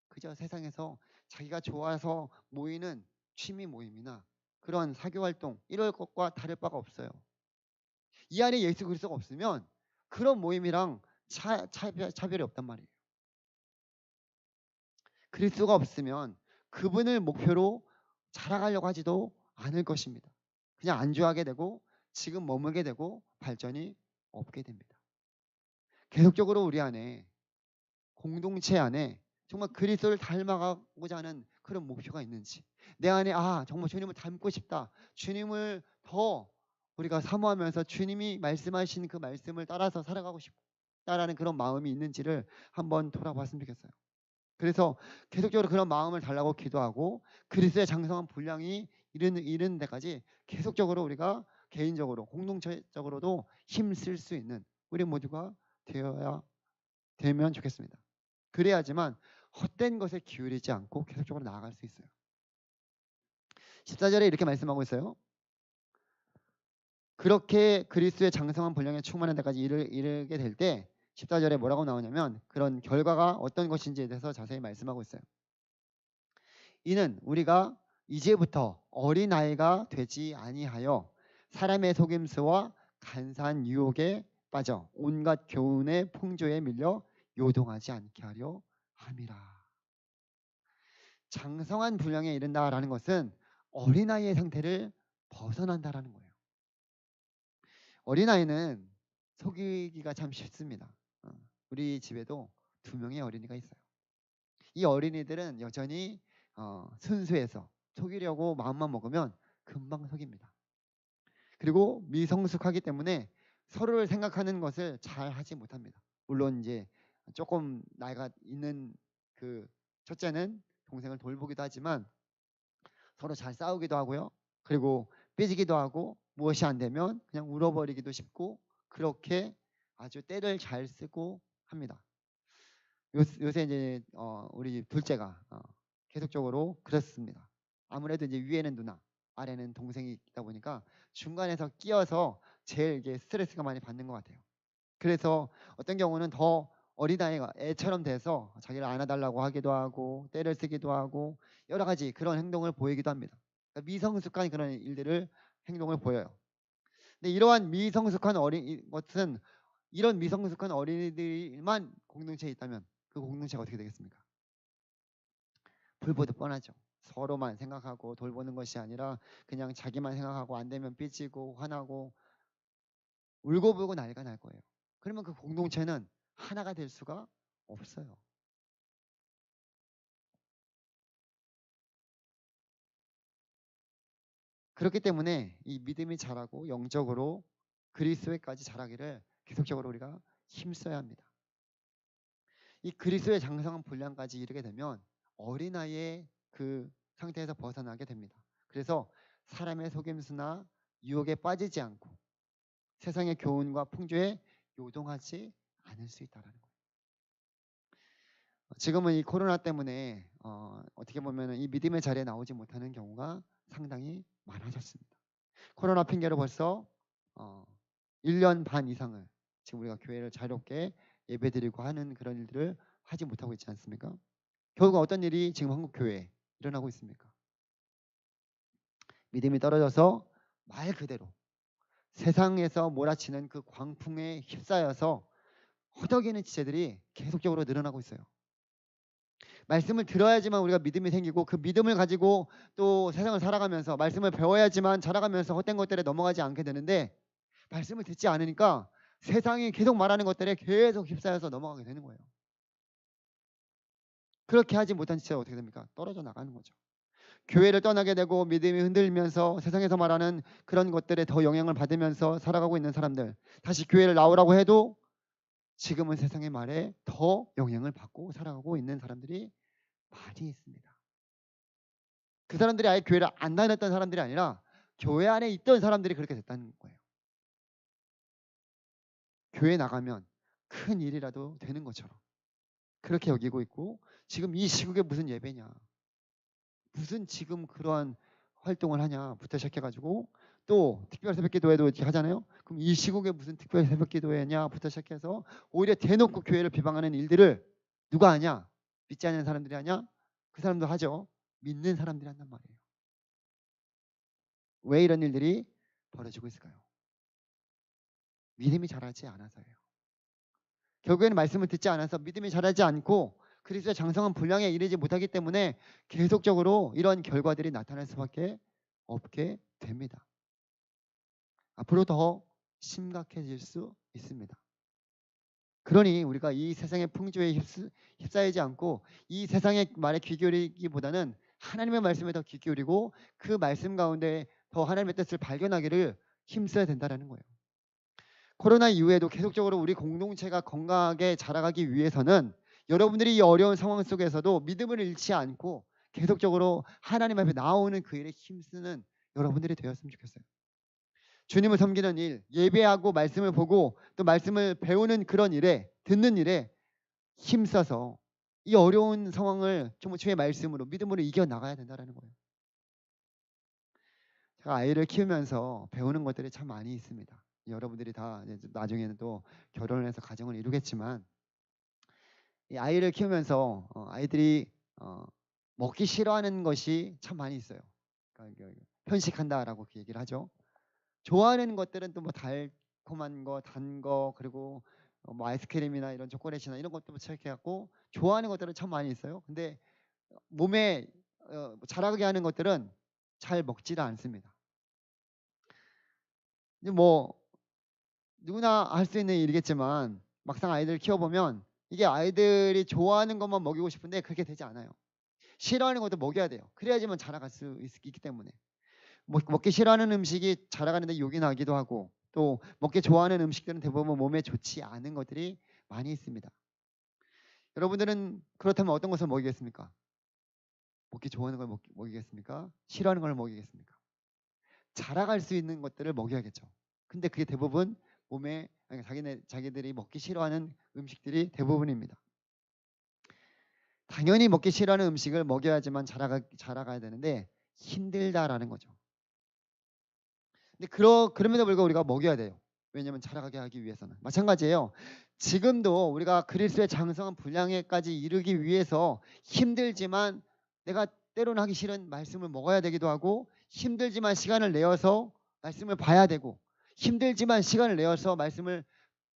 그저 세상에서 자기가 좋아서 모이는 취미 모임이나 그런 사교활동 이럴 것과 다를 바가 없어요. 이 안에 예수 그리스도가 없으면 그런 모임이랑 차별이 없단 말이에요. 그리스도가 없으면 그분을 목표로 자라가려고 하지도 않을 것입니다. 그냥 안주하게 되고 지금 머물게 되고 발전이 없게 됩니다. 계속적으로 우리 안에 공동체 안에 정말 그리스도를 닮아가고자 하는 그런 목표가 있는지, 내 안에 정말 주님을 닮고 싶다, 주님을 더 우리가 사모하면서 주님이 말씀하신 그 말씀을 따라서 살아가고 싶다라는 그런 마음이 있는지를 한번 돌아봤으면 좋겠어요. 그래서 계속적으로 그런 마음을 달라고 기도하고 그리스도의 장성한 분량이 이르는 데까지 계속적으로 우리가 개인적으로 공동체적으로도 힘쓸 수 있는 우리 모두가 되면 좋겠습니다. 그래야지만 헛된 것에 기울이지 않고 계속적으로 나아갈 수 있어요. 14절에 이렇게 말씀하고 있어요. 그렇게 그리스도의 장성한 분량에 충만한 데까지 이르게 될 때 14절에 뭐라고 나오냐면 그런 결과가 어떤 것인지에 대해서 자세히 말씀하고 있어요. 이는 우리가 이제부터 어린아이가 되지 아니하여 사람의 속임수와 간사한 유혹에 빠져 온갖 교훈의 풍조에 밀려 요동하지 않게 하려 함이라. 장성한 분량에 이른다라는 것은 어린아이의 상태를 벗어난다라는 거예요. 어린아이는 속이기가 참 쉽습니다. 우리 집에도 2명의 어린이가 있어요. 이 어린이들은 여전히 순수해서 속이려고 마음만 먹으면 금방 속입니다. 그리고 미성숙하기 때문에 서로를 생각하는 것을 잘 하지 못합니다. 물론 이제 조금 나이가 있는 그 첫째는 동생을 돌보기도 하지만 서로 잘 싸우기도 하고요. 그리고 삐지기도 하고 무엇이 안 되면 그냥 울어버리기도 쉽고 그렇게 아주 때를 잘 쓰고 합니다. 요새 이제 우리 둘째가 계속적으로 그렇습니다. 아무래도 이제 위에는 누나, 아래는 동생이 있다 보니까 중간에서 끼어서 제일 이게 스트레스가 많이 받는 것 같아요. 그래서 어떤 경우는 더 어린아이가 애처럼 돼서 자기를 안아달라고 하기도 하고 때를 쓰기도 하고 여러 가지 그런 행동을 보이기도 합니다. 그러니까 미성숙한 그런 행동을 보여요. 근데 이러한 미성숙한 것은 이런 미성숙한 어린이들만 공동체에 있다면 그 공동체가 어떻게 되겠습니까? 불보듯 뻔하죠. 서로만 생각하고 돌보는 것이 아니라 그냥 자기만 생각하고 안 되면 삐지고 화나고 울고불고 난리가 날 거예요. 그러면 그 공동체는 하나가 될 수가 없어요. 그렇기 때문에 이 믿음이 자라고 영적으로 그리스도에까지 자라기를 계속적으로 우리가 힘써야 합니다. 이 그리스도의 장성한 분량까지 이르게 되면 어린아이의 그 상태에서 벗어나게 됩니다. 그래서 사람의 속임수나 유혹에 빠지지 않고 세상의 교훈과 풍조에 요동하지 않을 수 있다는 거예요. 지금은 이 코로나 때문에 어떻게 보면 이 믿음의 자리에 나오지 못하는 경우가 상당히 많아졌습니다. 코로나 핑계로 벌써 1년 반 이상을 지금 우리가 교회를 자유롭게 예배드리고 하는 그런 일들을 하지 못하고 있지 않습니까? 결국 어떤 일이 지금 한국 교회에 일어나고 있습니까? 믿음이 떨어져서 말 그대로 세상에서 몰아치는 그 광풍에 휩싸여서 허덕이는 지체들이 계속적으로 늘어나고 있어요. 말씀을 들어야지만 우리가 믿음이 생기고 그 믿음을 가지고 또 세상을 살아가면서 말씀을 배워야지만 자라가면서 헛된 것들에 넘어가지 않게 되는데 말씀을 듣지 않으니까 세상이 계속 말하는 것들에 계속 휩싸여서 넘어가게 되는 거예요. 그렇게 하지 못한 지체가 어떻게 됩니까? 떨어져 나가는 거죠. 교회를 떠나게 되고 믿음이 흔들리면서 세상에서 말하는 그런 것들에 더 영향을 받으면서 살아가고 있는 사람들, 다시 교회를 나오라고 해도 지금은 세상의 말에 더 영향을 받고 살아가고 있는 사람들이 많이 있습니다. 그 사람들이 아예 교회를 안 다녔던 사람들이 아니라 교회 안에 있던 사람들이 그렇게 됐다는 거예요. 교회 나가면 큰 일이라도 되는 것처럼 그렇게 여기고 있고, 지금 이 시국에 무슨 예배냐, 무슨 지금 그러한 활동을 하냐부터 시작해가지고 또 특별 새벽 기도회도 이렇게 하잖아요. 그럼 이 시국에 무슨 특별 새벽 기도회냐부터 시작해서 오히려 대놓고 교회를 비방하는 일들을 누가 하냐? 믿지 않는 사람들이 하냐? 그 사람도 하죠. 믿는 사람들이 한단 말이에요. 왜 이런 일들이 벌어지고 있을까요? 믿음이 자라지 않아서예요. 결국에는 말씀을 듣지 않아서 믿음이 자라지 않고 그리스도의 장성한 분량에 이르지 못하기 때문에 계속적으로 이런 결과들이 나타날 수밖에 없게 됩니다. 앞으로 더 심각해질 수 있습니다. 그러니 우리가 이 세상의 풍조에 휩싸이지 않고 이 세상의 말에 귀 기울이기보다는 하나님의 말씀에 더 귀 기울이고 그 말씀 가운데 더 하나님의 뜻을 발견하기를 힘써야 된다라는 거예요. 코로나 이후에도 계속적으로 우리 공동체가 건강하게 자라가기 위해서는 여러분들이 이 어려운 상황 속에서도 믿음을 잃지 않고 계속적으로 하나님 앞에 나오는 그 일에 힘쓰는 여러분들이 되었으면 좋겠어요. 주님을 섬기는 일, 예배하고 말씀을 보고 또 말씀을 배우는 그런 일에, 듣는 일에 힘써서 이 어려운 상황을 정말 주의 말씀으로 믿음으로 이겨나가야 된다는 거예요. 제가 아이를 키우면서 배우는 것들이 참 많이 있습니다. 여러분들이 다 나중에는 또 결혼을 해서 가정을 이루겠지만 이 아이를 키우면서 아이들이 먹기 싫어하는 것이 참 많이 있어요. 그러니까 편식한다라고 그 얘기를 하죠. 좋아하는 것들은 또 뭐 달콤한 거, 단 거, 그리고 뭐 아이스크림이나 이런 초콜릿이나 이런 것도 체크해갖고 좋아하는 것들은 참 많이 있어요. 근데 몸에 자라게 하는 것들은 잘 먹지를 않습니다. 근데 뭐 누구나 할 수 있는 일이겠지만 막상 아이들 키워보면 이게 아이들이 좋아하는 것만 먹이고 싶은데 그렇게 되지 않아요. 싫어하는 것도 먹여야 돼요. 그래야지만 자라갈 수 있기 때문에. 먹기 싫어하는 음식이 자라가는데 욕이 나기도 하고 또 먹기 좋아하는 음식들은 대부분 몸에 좋지 않은 것들이 많이 있습니다. 여러분들은 그렇다면 어떤 것을 먹이겠습니까? 먹기 좋아하는 걸 먹이겠습니까? 싫어하는 걸 먹이겠습니까? 자라갈 수 있는 것들을 먹여야겠죠. 근데 그게 대부분 몸에 자기들이 먹기 싫어하는 음식들이 대부분입니다. 당연히 먹기 싫어하는 음식을 먹여야지만 자라가야 되는데 힘들다라는 거죠. 근데 그럼에도 불구하고 우리가 먹여야 돼요. 왜냐하면 자라가게 하기 위해서는. 마찬가지예요. 지금도 우리가 그리스도의 장성한 분량에까지 이르기 위해서 힘들지만 내가 때로는 하기 싫은 말씀을 먹어야 되기도 하고 힘들지만 시간을 내어서 말씀을 봐야 되고 힘들지만 시간을 내어서 말씀을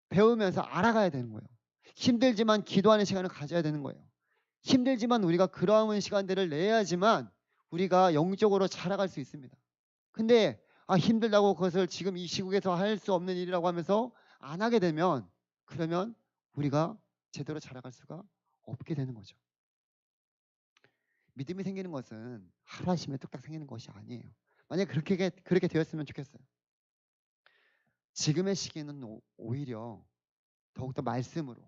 배우면서 알아가야 되는 거예요. 힘들지만 기도하는 시간을 가져야 되는 거예요. 힘들지만 우리가 그러한 시간들을 내야지만 우리가 영적으로 자라갈 수 있습니다. 근데 힘들다고 그것을 지금 이 시국에서 할 수 없는 일이라고 하면서 안 하게 되면 그러면 우리가 제대로 자라갈 수가 없게 되는 거죠. 믿음이 생기는 것은 하루아침에 뚝딱 생기는 것이 아니에요. 만약에 그렇게 되었으면 좋겠어요. 지금의 시기는 오히려 더욱더 말씀으로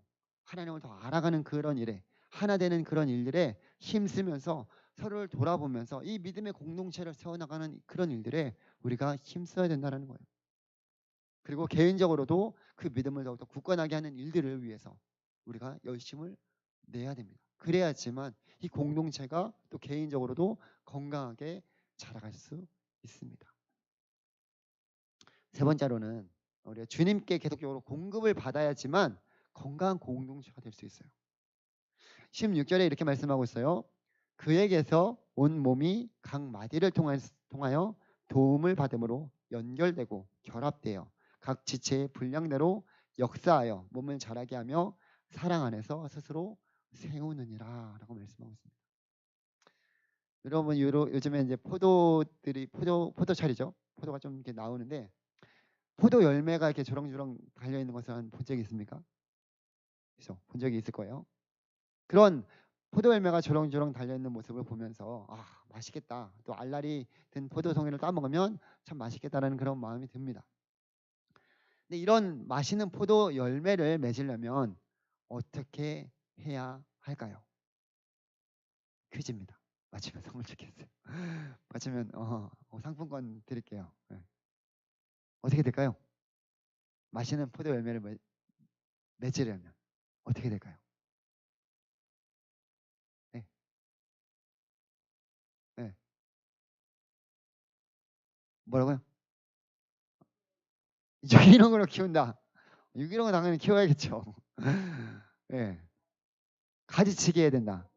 하나님을 더 알아가는 그런 일에 하나 되는 그런 일들에 힘쓰면서 서로를 돌아보면서 이 믿음의 공동체를 세워나가는 그런 일들에 우리가 힘써야 된다는 거예요. 그리고 개인적으로도 그 믿음을 더욱더 굳건하게 하는 일들을 위해서 우리가 열심을 내야 됩니다. 그래야지만 이 공동체가 또 개인적으로도 건강하게 자라갈 수 있습니다. 세 번째로는 우리가 주님께 계속적으로 공급을 받아야지만 건강한 공동체가 될 수 있어요. 16절에 이렇게 말씀하고 있어요. 그에게서 온 몸이 각 마디를 통하여 도움을 받음으로 연결되고 결합되어 각 지체의 분량대로 역사하여 몸을 자라게 하며 사랑 안에서 스스로 세우느니라 라고 말씀하고 있습니다. 여러분 요즘에 이제 포도철이죠. 포도가 좀 이렇게 나오는데 포도 열매가 이렇게 주렁주렁 달려 있는 것을 본 적이 있습니까? 그렇죠. 본 적이 있을 거예요. 그런 포도 열매가 주렁주렁 달려 있는 모습을 보면서 맛있겠다. 또 알알이 든 포도송이를 따먹으면 참 맛있겠다라는 그런 마음이 듭니다. 근데 이런 맛있는 포도 열매를 맺으려면 어떻게 해야 할까요? 퀴즈입니다. 맞히면 선물 주겠어요. 맞히면 상품권 드릴게요. 네. 어떻게 될까요? 맛있는 포도 열매를 맺으려면 어떻게 될까요? 네. 네. 뭐라고요? 유기농으로 키운다. 유기농은 당연히 키워야겠죠. 네. 가지치기 해야 된다.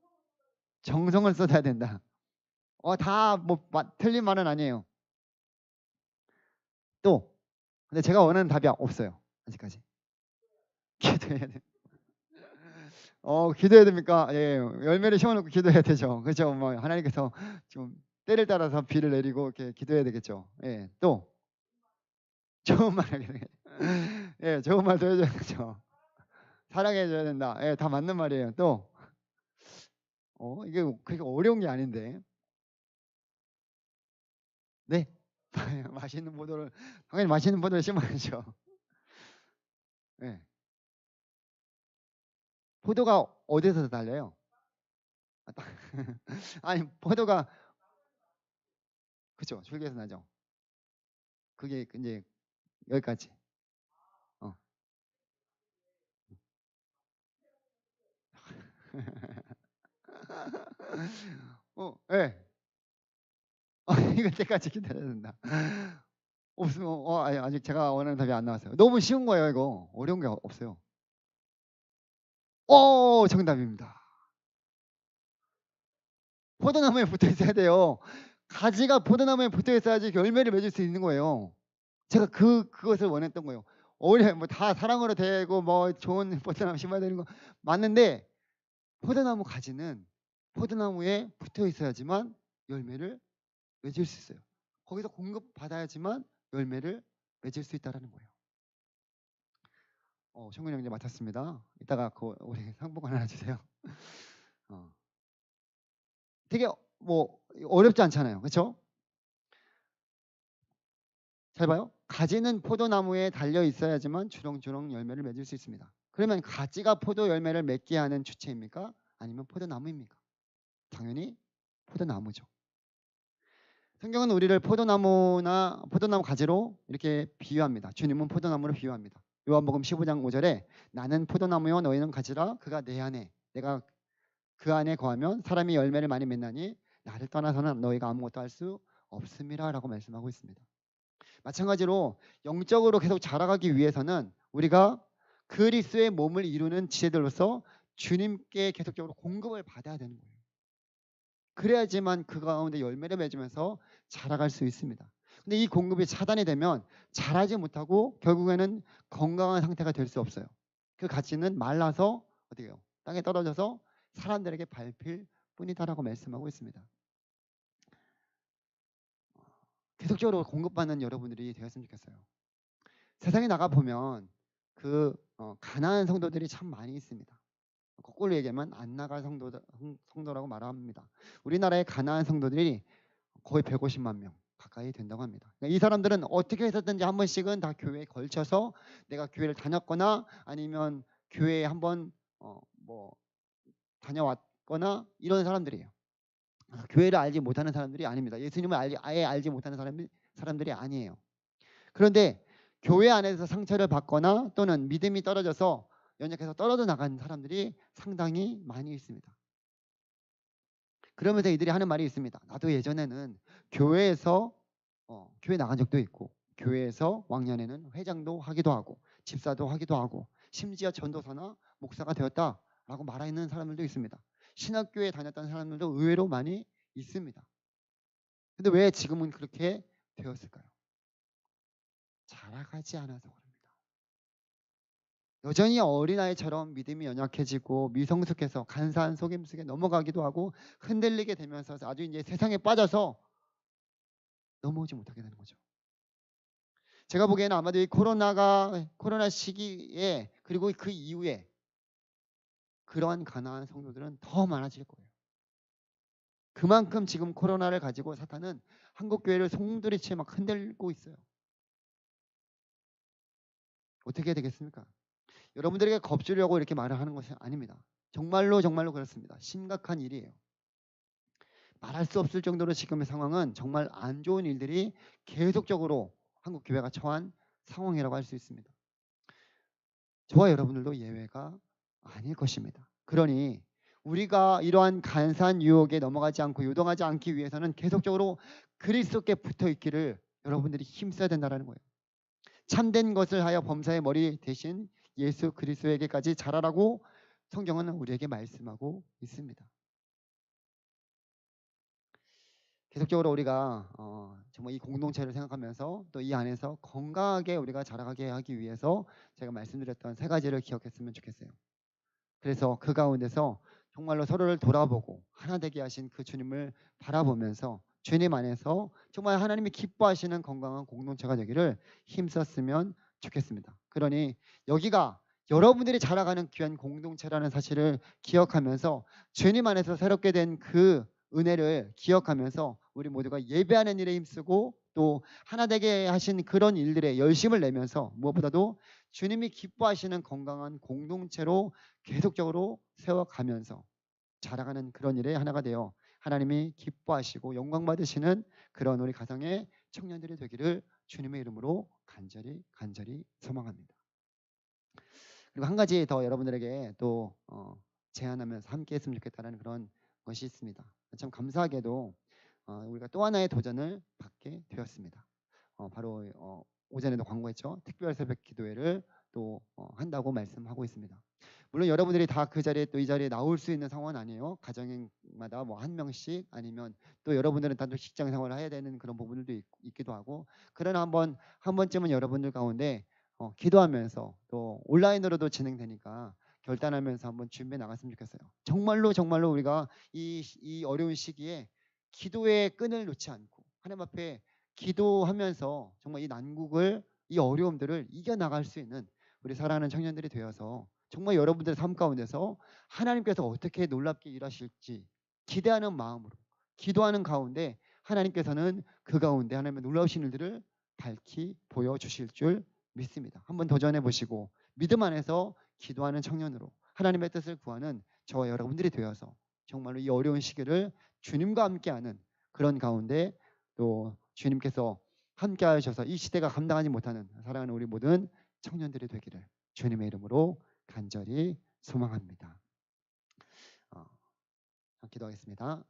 정성을 쏟아야 된다. 다 뭐 틀린 말은 아니에요. 또 근데 제가 원하는 답이 없어요. 아직까지. 기도해야 돼. 기도해야 됩니까? 예, 열매를 심어놓고 기도해야 되죠. 그렇죠. 뭐 하나님께서 좀 때를 따라서 비를 내리고 이렇게 기도해야 되겠죠. 예, 또 좋은 말 하게 돼. 예, 좋은 말도 해줘야 되죠. 사랑해줘야 된다. 예, 다 맞는 말이에요. 또 이게 그렇게 어려운 게 아닌데 네. 맛있는 포도를 당연히 맛있는 포도를 심어야죠. 네. 포도가 어디서 달려요? 아, 아니 포도가 그쵸. 줄기에서 나죠. 그게 이제 여기까지. 어. 예. 이거 때까지 기다려야 된다. 없으면 아니 아직 제가 원하는 답이 안 나왔어요. 너무 쉬운 거예요 이거. 어려운 게 없어요. 정답입니다. 포도나무에 붙어 있어야 돼요. 가지가 포도나무에 붙어 있어야지 열매를 맺을 수 있는 거예요. 제가 그것을 원했던 거예요. 오히려 뭐 다 사랑으로 대고 뭐 좋은 포도나무 심어야 되는 거 맞는데 포도나무 가지는 포도나무에 붙어 있어야지만 열매를 맺을 수 있어요. 거기서 공급받아야지만 열매를 맺을 수 있다라는 거예요. 청근이 형님 맡았습니다. 이따가 우리 상봉 하나 주세요. 어. 되게 뭐 어렵지 않잖아요. 그렇죠? 잘 봐요. 가지는 포도나무에 달려 있어야지만 주렁주렁 열매를 맺을 수 있습니다. 그러면 가지가 포도 열매를 맺게 하는 주체입니까? 아니면 포도나무입니까? 당연히 포도나무죠. 성경은 우리를 포도나무 가지로 이렇게 비유합니다. 주님은 포도나무로 비유합니다. 요한복음 15장 5절에 나는 포도나무요 너희는 가지라 그가 내 안에 내가 그 안에 거하면 사람이 열매를 많이 맺나니 나를 떠나서는 너희가 아무것도 할 수 없음이라라고 말씀하고 있습니다. 마찬가지로 영적으로 계속 자라가기 위해서는 우리가 그리스도의 몸을 이루는 지체들로서 주님께 계속적으로 공급을 받아야 되는 거예요. 그래야지만 그 가운데 열매를 맺으면서 자라갈 수 있습니다. 근데 이 공급이 차단이 되면 자라지 못하고 결국에는 건강한 상태가 될 수 없어요. 그 가치는 말라서 어떻게 해요? 땅에 떨어져서 사람들에게 밟힐 뿐이다라고 말씀하고 있습니다. 계속적으로 공급받는 여러분들이 되었으면 좋겠어요. 세상에 나가 보면 가난한 성도들이 참 많이 있습니다. 거꾸로 얘기하면 안 나갈 성도라고 말합니다. 우리나라의 가난한 성도들이 거의 150만 명 가까이 된다고 합니다. 그러니까 이 사람들은 어떻게 해서든지 한 번씩은 다 교회에 걸쳐서 내가 교회를 다녔거나 아니면 교회에 한번 뭐 다녀왔거나 이런 사람들이에요. 교회를 알지 못하는 사람들이 아닙니다. 예수님을 아예 알지 못하는 사람들이 아니에요. 그런데 교회 안에서 상처를 받거나 또는 믿음이 떨어져서 연약해서 떨어져 나간 사람들이 상당히 많이 있습니다. 그러면서 이들이 하는 말이 있습니다. 나도 예전에는 교회에서 교회 나간 적도 있고 교회에서 왕년에는 회장도 하기도 하고 집사도 하기도 하고 심지어 전도사나 목사가 되었다라고 말하는 사람들도 있습니다. 신학교에 다녔다는 사람들도 의외로 많이 있습니다. 근데 왜 지금은 그렇게 되었을까요? 자라가지 않아서 그럽니다. 여전히 어린아이처럼 믿음이 연약해지고 미성숙해서 간사한 속임 속에 넘어가기도 하고 흔들리게 되면서 아주 이제 세상에 빠져서 넘어오지 못하게 되는 거죠. 제가 보기에는 아마도 이 코로나 시기에 그리고 그 이후에 그러한 가난한 성도들은 더 많아질 거예요. 그만큼 지금 코로나를 가지고 사탄은 한국 교회를 송두리째 막 흔들고 있어요. 어떻게 해야 되겠습니까? 여러분들에게 겁주려고 이렇게 말을 하는 것이 아닙니다. 정말로 그렇습니다. 심각한 일이에요. 말할 수 없을 정도로 지금의 상황은 정말 안 좋은 일들이 계속적으로 한국 교회가 처한 상황이라고 할 수 있습니다. 저와 여러분들도 예외가 아닐 것입니다. 그러니 우리가 이러한 간사한 유혹에 넘어가지 않고 요동하지 않기 위해서는 계속적으로 그리스도께 붙어 있기를 여러분들이 힘써야 된다는 거예요. 참된 것을 하여 범사의 머리 대신 예수 그리스도에게까지 자라라고 성경은 우리에게 말씀하고 있습니다. 계속적으로 우리가 정말 이 공동체를 생각하면서 또 이 안에서 건강하게 우리가 자라가게 하기 위해서 제가 말씀드렸던 세 가지를 기억했으면 좋겠어요. 그래서 그 가운데서 정말로 서로를 돌아보고 하나 되게 하신 그 주님을 바라보면서 주님 안에서 정말 하나님이 기뻐하시는 건강한 공동체가 되기를 힘썼으면 좋겠습니다. 그러니 여기가 여러분들이 자라가는 귀한 공동체라는 사실을 기억하면서 주님 안에서 새롭게 된 그 은혜를 기억하면서 우리 모두가 예배하는 일에 힘쓰고 또 하나 되게 하신 그런 일들에 열심을 내면서 무엇보다도 주님이 기뻐하시는 건강한 공동체로 계속적으로 세워가면서 자라가는 그런 일의 하나가 되어 하나님이 기뻐하시고 영광 받으시는 그런 우리 가정의 청년들이 되기를 주님의 이름으로 간절히 소망합니다. 그리고 한 가지 더 여러분들에게 또 제안하면서 함께 했으면 좋겠다는 그런 것이 있습니다. 참 감사하게도 우리가 또 하나의 도전을 받게 되었습니다. 바로 오전에도 광고했죠. 특별 새벽 기도회를 또 한다고 말씀하고 있습니다. 물론 여러분들이 다 그 자리에 또 이 자리에 나올 수 있는 상황은 아니에요. 가정마다 뭐 한 명씩 아니면 또 여러분들은 단독 직장 생활을 해야 되는 그런 부분들도 있기도 하고 그러나 한 번쯤은 여러분들 가운데 기도하면서 또 온라인으로도 진행되니까 결단하면서 한번 준비해 나갔으면 좋겠어요. 정말로 우리가 이 어려운 시기에 기도의 끈을 놓지 않고 하나님 앞에 기도하면서 정말 이 난국을 이 어려움들을 이겨 나갈 수 있는 우리 사랑하는 청년들이 되어서 정말 여러분들의 삶 가운데서 하나님께서 어떻게 놀랍게 일하실지 기대하는 마음으로 기도하는 가운데 하나님께서는 그 가운데 하나님의 놀라우신 일들을 밝히 보여주실 줄 믿습니다. 한번 도전해 보시고 믿음 안에서 기도하는 청년으로 하나님의 뜻을 구하는 저와 여러분들이 되어서 정말로 이 어려운 시기를 주님과 함께하는 그런 가운데 또 주님께서 함께 하셔서 이 시대가 감당하지 못하는 사랑하는 우리 모든 청년들이 되기를 주님의 이름으로 간절히 소망합니다. 기도하겠습니다.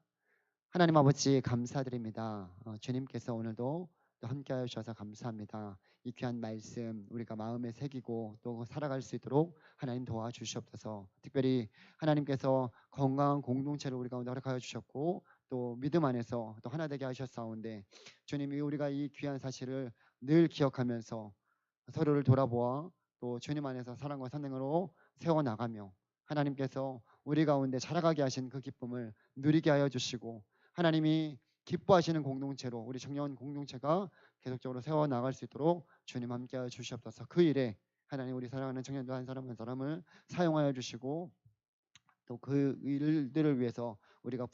하나님 아버지 감사드립니다. 주님께서 오늘도 또 함께하여 주셔서 감사합니다. 이 귀한 말씀 우리가 마음에 새기고 또 살아갈 수 있도록 하나님 도와주시옵소서. 특별히 하나님께서 건강한 공동체를 우리 가운데 허락하여 주셨고 또 믿음 안에서 또 하나 되게 하셨사온데 주님이 우리가 이 귀한 사실을 늘 기억하면서 서로를 돌아보아 또 주님 안에서 사랑과 선행으로 세워나가며 하나님께서 우리 가운데 자라가게 하신 그 기쁨을 누리게 하여 주시고 하나님이 기뻐하시는 공동체로 우리 청년 공동체가 계속적으로 세워나갈 수 있도록 주님 함께하여 주시옵소서. 그 일에 하나님 우리 사랑하는 청년들 한 사람 한 사람을 사용하여 주시고 또 그 일들을 위해서 우리가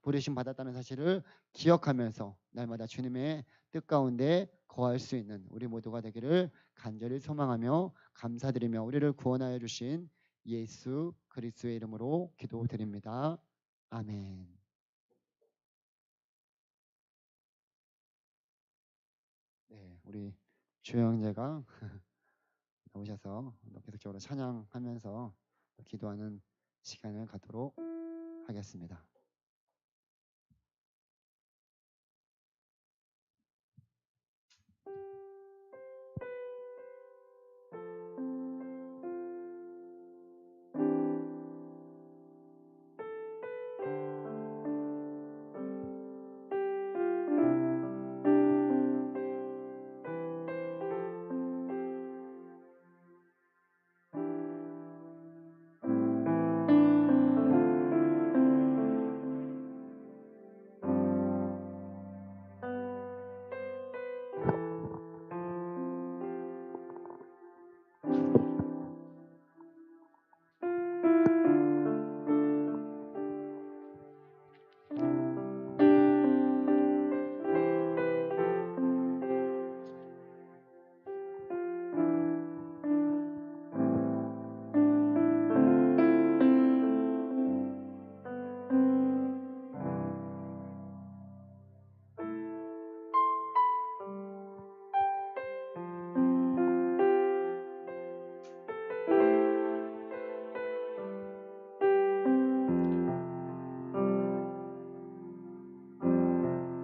부르심 받았다는 사실을 기억하면서 날마다 주님의 뜻 가운데 거할 수 있는 우리 모두가 되기를 간절히 소망하며 감사드리며 우리를 구원하여 주신 예수 그리스도의 이름으로 기도드립니다. 아멘. 네, 우리 주영재가 나오셔서 계속적으로 찬양하면서 기도하는 시간을 갖도록 하겠습니다.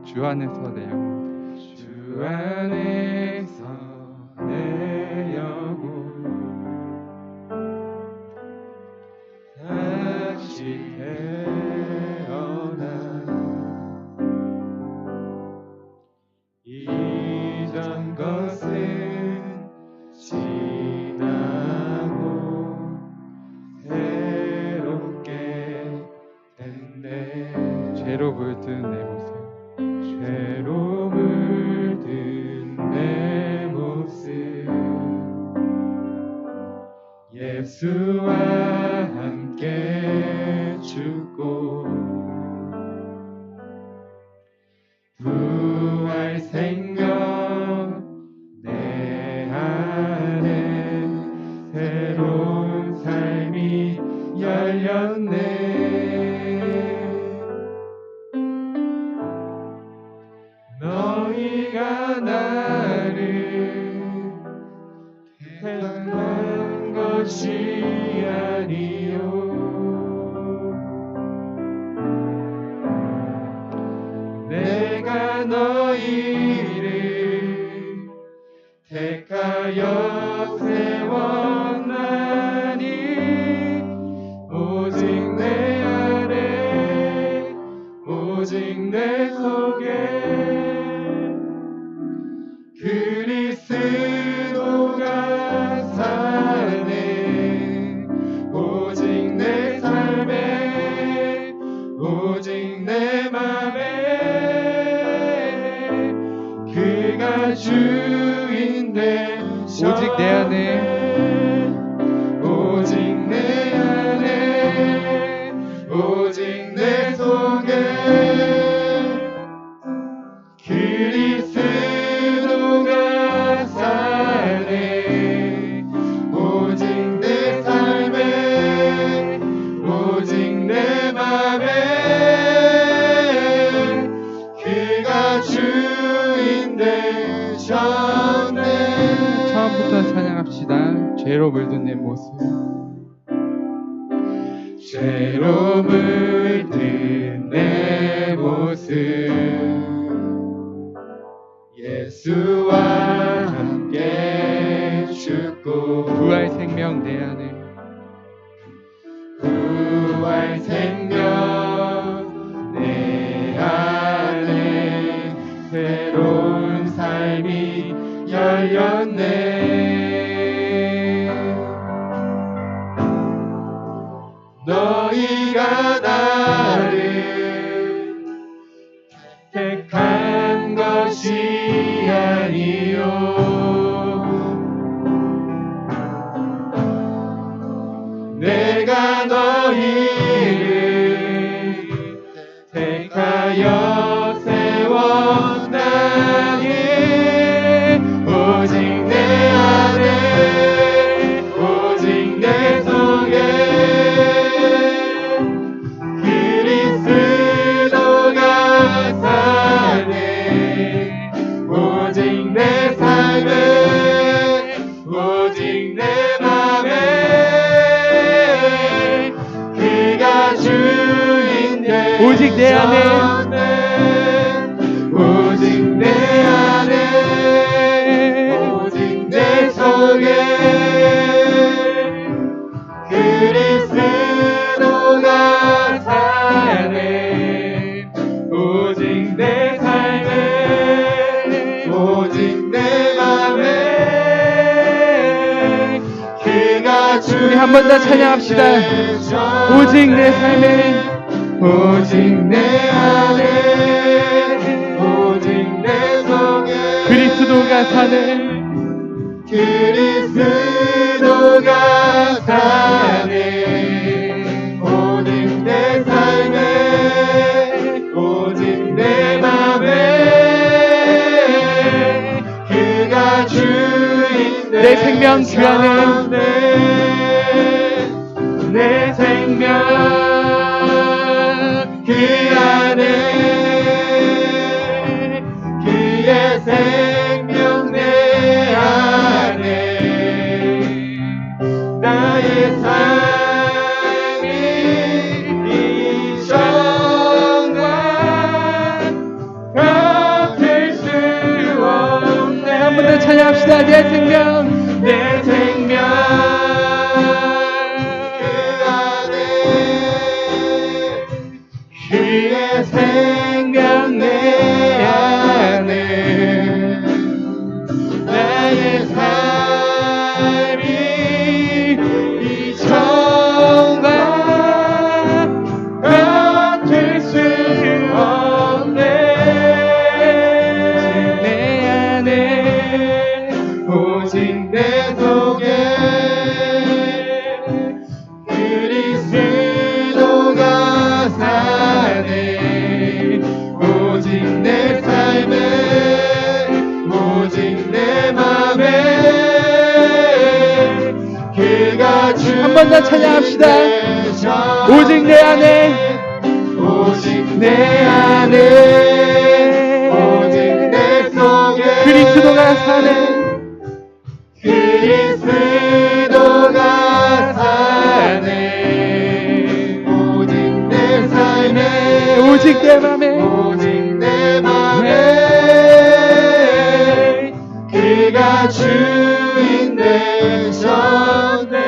주 안에서 내 영혼 주 안에서 내 영혼 다시 태어나 이전 것은 지나고 새롭게 됐네. 죄로 물든 내 모습 죄로 물든 내 모습 예수와 함께 죽고 너희가 나를 택한 것이 아니요 내가 너희를 택하여 세웠나니 오직 내 안에 오직 내 속에 그리스도가 사네 오직 내 삶에 오직 내 맘에 그가 주인 되셨네 오직 내 안에 오직 내 안에 오직 내 속에 그리스도가 사네 오직 내 삶에 오직 내 맘에 그가 주인 되셨네 처음부터 찬양합시다. 죄로 물든 내 모습. 죄로 물든 내 모습 예수와 함께 죽고 부활 생명 내 안에 부활 생명 내 안에 새로운 삶이 열렸네 너희가 나를 택한 것이 아니요 내가 너희를 택하여 세웠나니 오직 내 안에 오직 내 속에 그리스도가 사네 오직 내 삶에 오직 내 맘에 그가 주인 되셨네 오직 내 안에 오직 내 안에 오직 내 속에 그리스도가 사네 오직 내 삶에 오직 내 맘에 그가 우리 한 번 더 찬양합시다. 오직 내 삶에 오직 내 안에 오직 내 속에 그리스도가 사네 그리스도가 사네 오직 내 삶에 오직 내 맘에 그가 주인 내 생명 그 안에 내 생명 그 안에 그의 생명 내 안에 나의 삶이 이 정말 같을 수 없네 한 번 더 찬양합시다. 내 생명 내 생명 그의 생명 내 안에 나의 삶이 이 정말 같을 수 없네 내 안에 오직 내 속에 그리스도가 사네 오직 내 삶에 오직 내 맘에 그가 주 한 번 더 찬양합시다. 되셨네 오직 내 안에 오직 내 안에 오직 내 속에 그리스도가 사네. 그리스도가 사네. 오직 내 삶에 오직 내 맘에 오직 내 맘에 그가 주인 되셨네.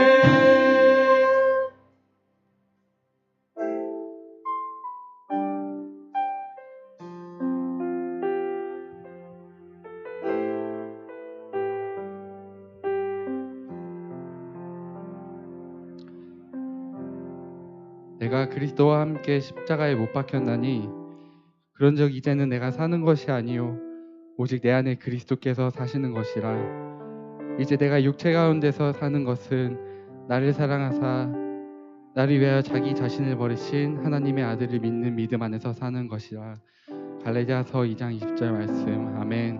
내가 그리스도와 함께 십자가에 못 박혔나니 그런즉 이제는 내가 사는 것이 아니요 오직 내 안에 그리스도께서 사시는 것이라. 이제 내가 육체 가운데서 사는 것은 나를 사랑하사 나를 위하여 자기 자신을 버리신 하나님의 아들을 믿는 믿음 안에서 사는 것이라. 갈라디아서 2장 20절 말씀. 아멘.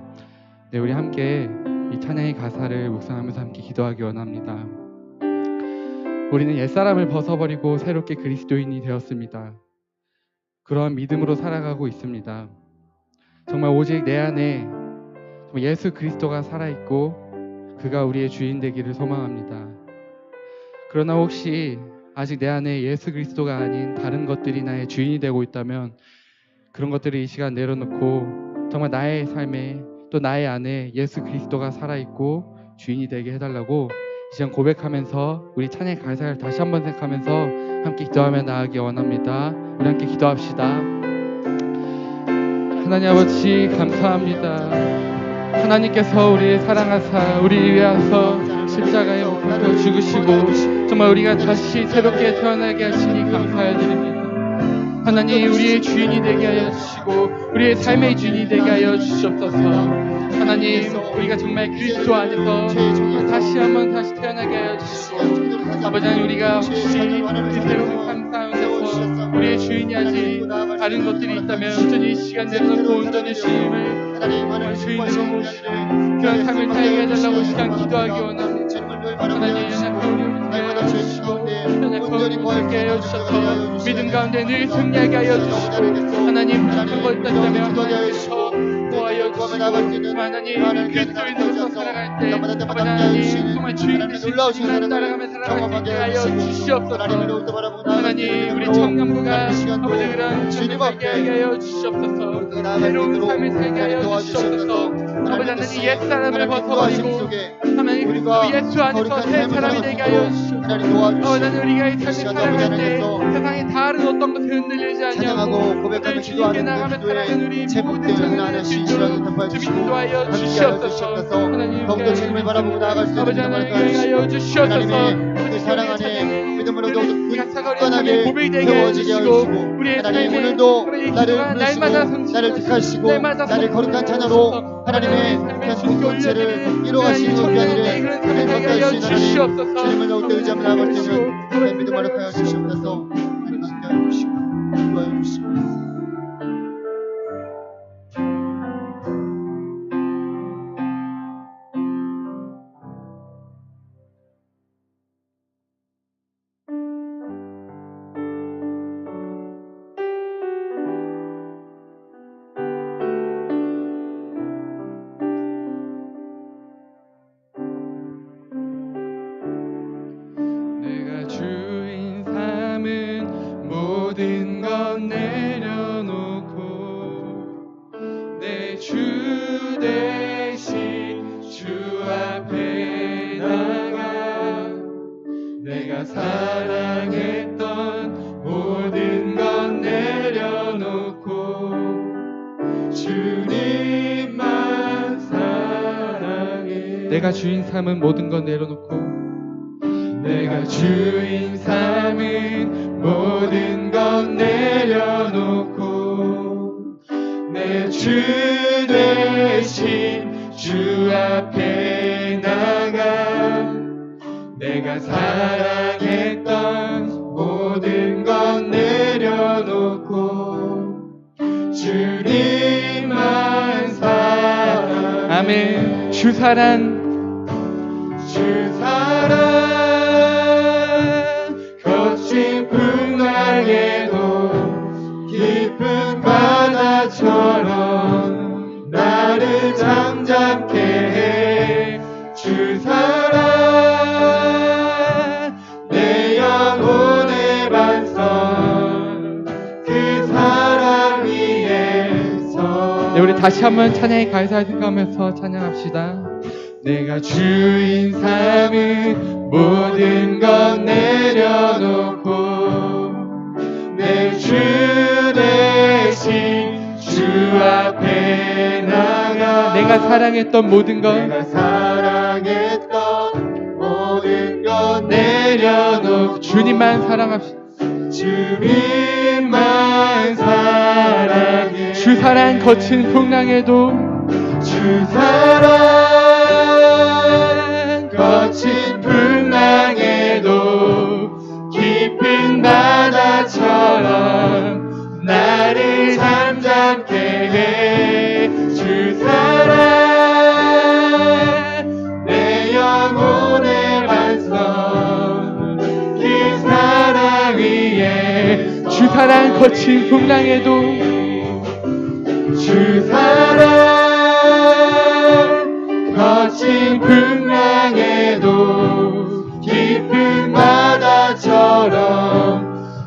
네, 우리 함께 이 찬양의 가사를 묵상하면서 함께 기도하기 원합니다. 우리는 옛사람을 벗어버리고 새롭게 그리스도인이 되었습니다. 그러한 믿음으로 살아가고 있습니다. 정말 오직 내 안에 예수 그리스도가 살아있고 그가 우리의 주인 되기를 소망합니다. 그러나 혹시 아직 내 안에 예수 그리스도가 아닌 다른 것들이 나의 주인이 되고 있다면 그런 것들을 이 시간 내려놓고 정말 나의 삶에 또 나의 안에 예수 그리스도가 살아있고 주인이 되게 해달라고 이 시간 고백하면서 우리 찬양의 가사를 다시 한번 생각하면서 함께 기도하며 나아가기 원합니다. 우리 함께 기도합시다. 하나님 아버지 감사합니다. 하나님께서 우리를 사랑하사 우리를 위하여 십자가에 못 박혀 죽으시고 정말 우리가 다시 새롭게 태어나게 하시니 감사드립니다. 하나님 우리의 주인이 되게 하여 주시고 우리의 삶의 주인이 되게 하여 주시옵소서. 하나님 우리가 정말 그리스도 안에서 다시 한번 다시 태어나게 하여 주시고 아버지 하나님 우리가 혹시 그 새로운 삶 가운데서 우리의 주인이 아직 다른 것들이 있다면 온전히 이 시간 내려놓고 온전히 주님을 주인으로 모시고 그런 삶을 살게 해달라고 시간 기도하기 원합니다. 하나님 연약한 우리를 하여 주시고 연약한 우리를 하여 주셔서 믿음 가운데 늘 승리하게 하여 주시고 하나님 부족한 것 있다면 하나님께서 도와여 주시고 하나님 그리스도인으로서 살아갈 때 하나님 정말 주인 되신 주님만 따라가며 살아갈 수 있게 하여 주시옵소서. 하나님 우리 청년부가 아버지 그런 삶을 살게 하여 주시옵소서. 새로운 삶을 살게 하여 주시옵소서. 아버지 하나님 옛사람을 벗어버리고 하나님 그리스도 예수 안에서 새 사람이 되게 하여 주시옵소서. 하나님 우리가 이 삶을 살아갈 때 세상의 다른 어떤 것에 흔들리지 않냐고 늘 주님께 나가며 살아가는 우리 모든 청년을 수 있도록 주님 인도하여 주시옵소서. 하나님 더욱더 주님을 바라보고 나아갈 수 아버지 있는 하나님 하나님 하여 주시옵소서. 하나님의 그 사랑 안에 믿음으로 더욱 굳건하게 고백이 되게 세워지게 해주시고 해주시고 우리의 하나님 삶에 오늘도 그래, 이 나를 기도가 날마다 부르시고 나를 택하시고 날마다 나를 거룩한 찬양으로 하나님의 그 공동체를 이루어가시는 은혜를 행복하게 하시는 하나님 주님을 더욱더 의지하며 나아갈 수 있는 하나님 믿음 허락하여 주시옵소서. 하나님 함께하여 주시고 인도하여 주시옵소서. 내가 주인 삼은 모든 건 내려놓고 내 주 대신 주 앞에 나가 내가 사랑했던 모든 건 내려놓고 주님만 사랑해. 내가 주인 삼은 모든 건 내려놓고 내가 주인 삼은 모든 건 내려놓고 내 주 대신 주 앞에 나가 내가 사랑했던 모든 건 내려놓고 주님만 사랑. 아멘. 주 사랑 주 사랑 거친 풍랑 잠잠케 해. 주 사랑 내 영혼의 반석 그 사랑 위에서. 네, 우리 다시 한번 찬양의 가사를 생각하면서 찬양합시다. 내가 주인 삼은 모든 것 내려놓고 내 주 대신 주 앞에 나가. 내가 사랑했던 모든 것, 내가 사랑했던 모든 것 내려놓고 주님만 사랑합시다. 주님만 사랑해. 주 사랑 거친 풍랑에도 주 사랑 거친 풍랑에도 깊은 바다처럼 나를 잠잠케 해. 주 사랑 내 영혼의 반석 그 사랑 위에. 주 사랑 거친 풍랑에도 주 사랑 거친 풍랑에도 깊은 바다처럼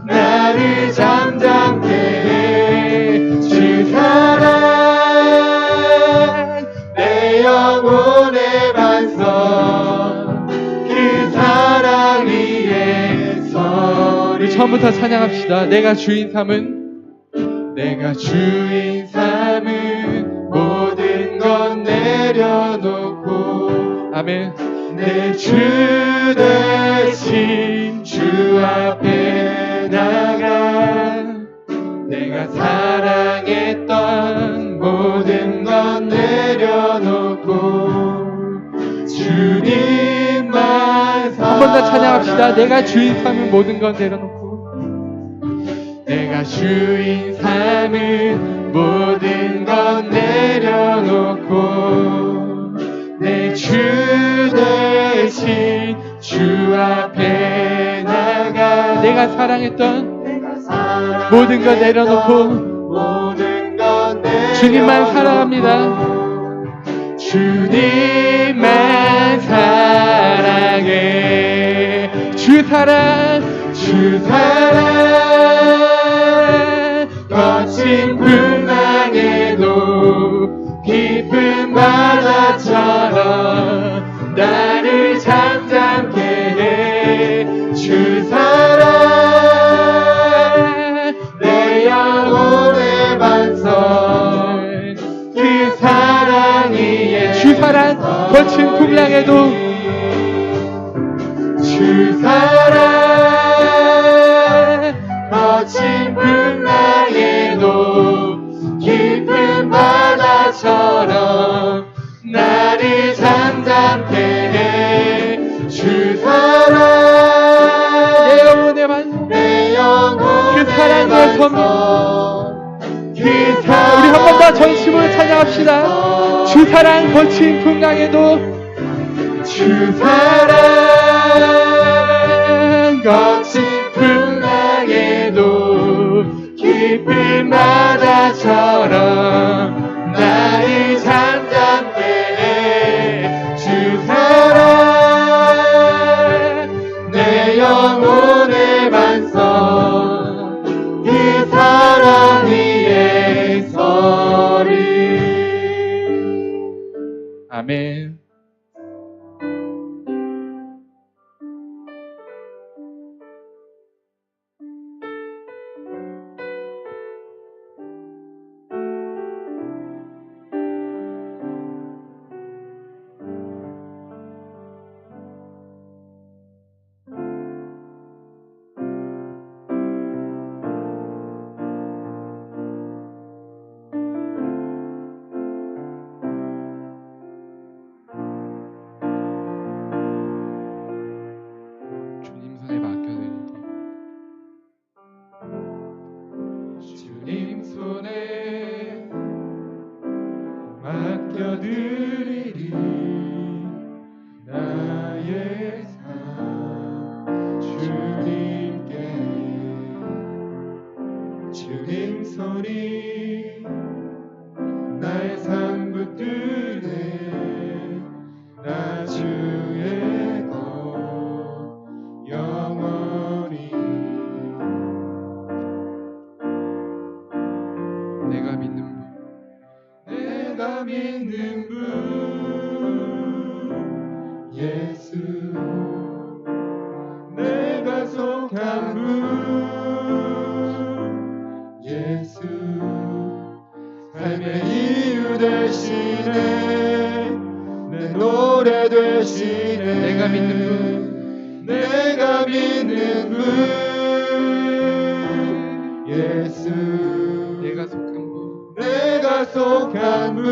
나를 잠잠케 해. 주 사랑 내 영혼의 반석 그 사랑 위에서. 우리 처음부터 찬양합시다. 내가 주인 삼은, 내가 주인 삼은 모든 것 내려놓고 아멘. 내 주 대신 주 앞에 나가 내가 사랑했던 모든 것 내려놓고 주님만 사랑해. 한 번 더 찬양합시다. 내가 주인 삼은 모든 것 내려놓고 내가 주인 삼은 모든 것 내려놓고 내 주 대신 주 앞에 나가 내가 사랑했던 모든 것 내려놓고 주님만 사랑합니다. 주님만 사랑해. 주 사랑 거친 풍랑에도 깊은 바다처럼 나를 잠잠케 해. 주 사랑 내 영혼의 반석 그 사랑 위에. 주 사랑 거친 풍랑에도 주 사랑 거친 풍랑에도 깊은 바다처럼 나를 잠잠케 해. 주 사랑 내 영혼의 반석 그 사랑의 섬 그 사랑. 우리 한 번 더 전심으로 찬양합시다. 주 사랑 거친 풍랑에도 주 사랑 거친 풍랑에도 깊은 바다처럼 나를 잠잠케 해. 주 사랑 내 영혼의 반석 그 사랑 위에 서리. 아멘. 주님 손에 맡겨드리리 나의 삶 주님께. 주님 손이 나의 삶 붙드네 주의 것 영원히 내가 믿는 분 예수 내가 속한 분 예수 삶의 이유 되시네 내 노래 되시네 내가 믿는 내가 믿는 분 예수 내가 속한 분 내가 속한 분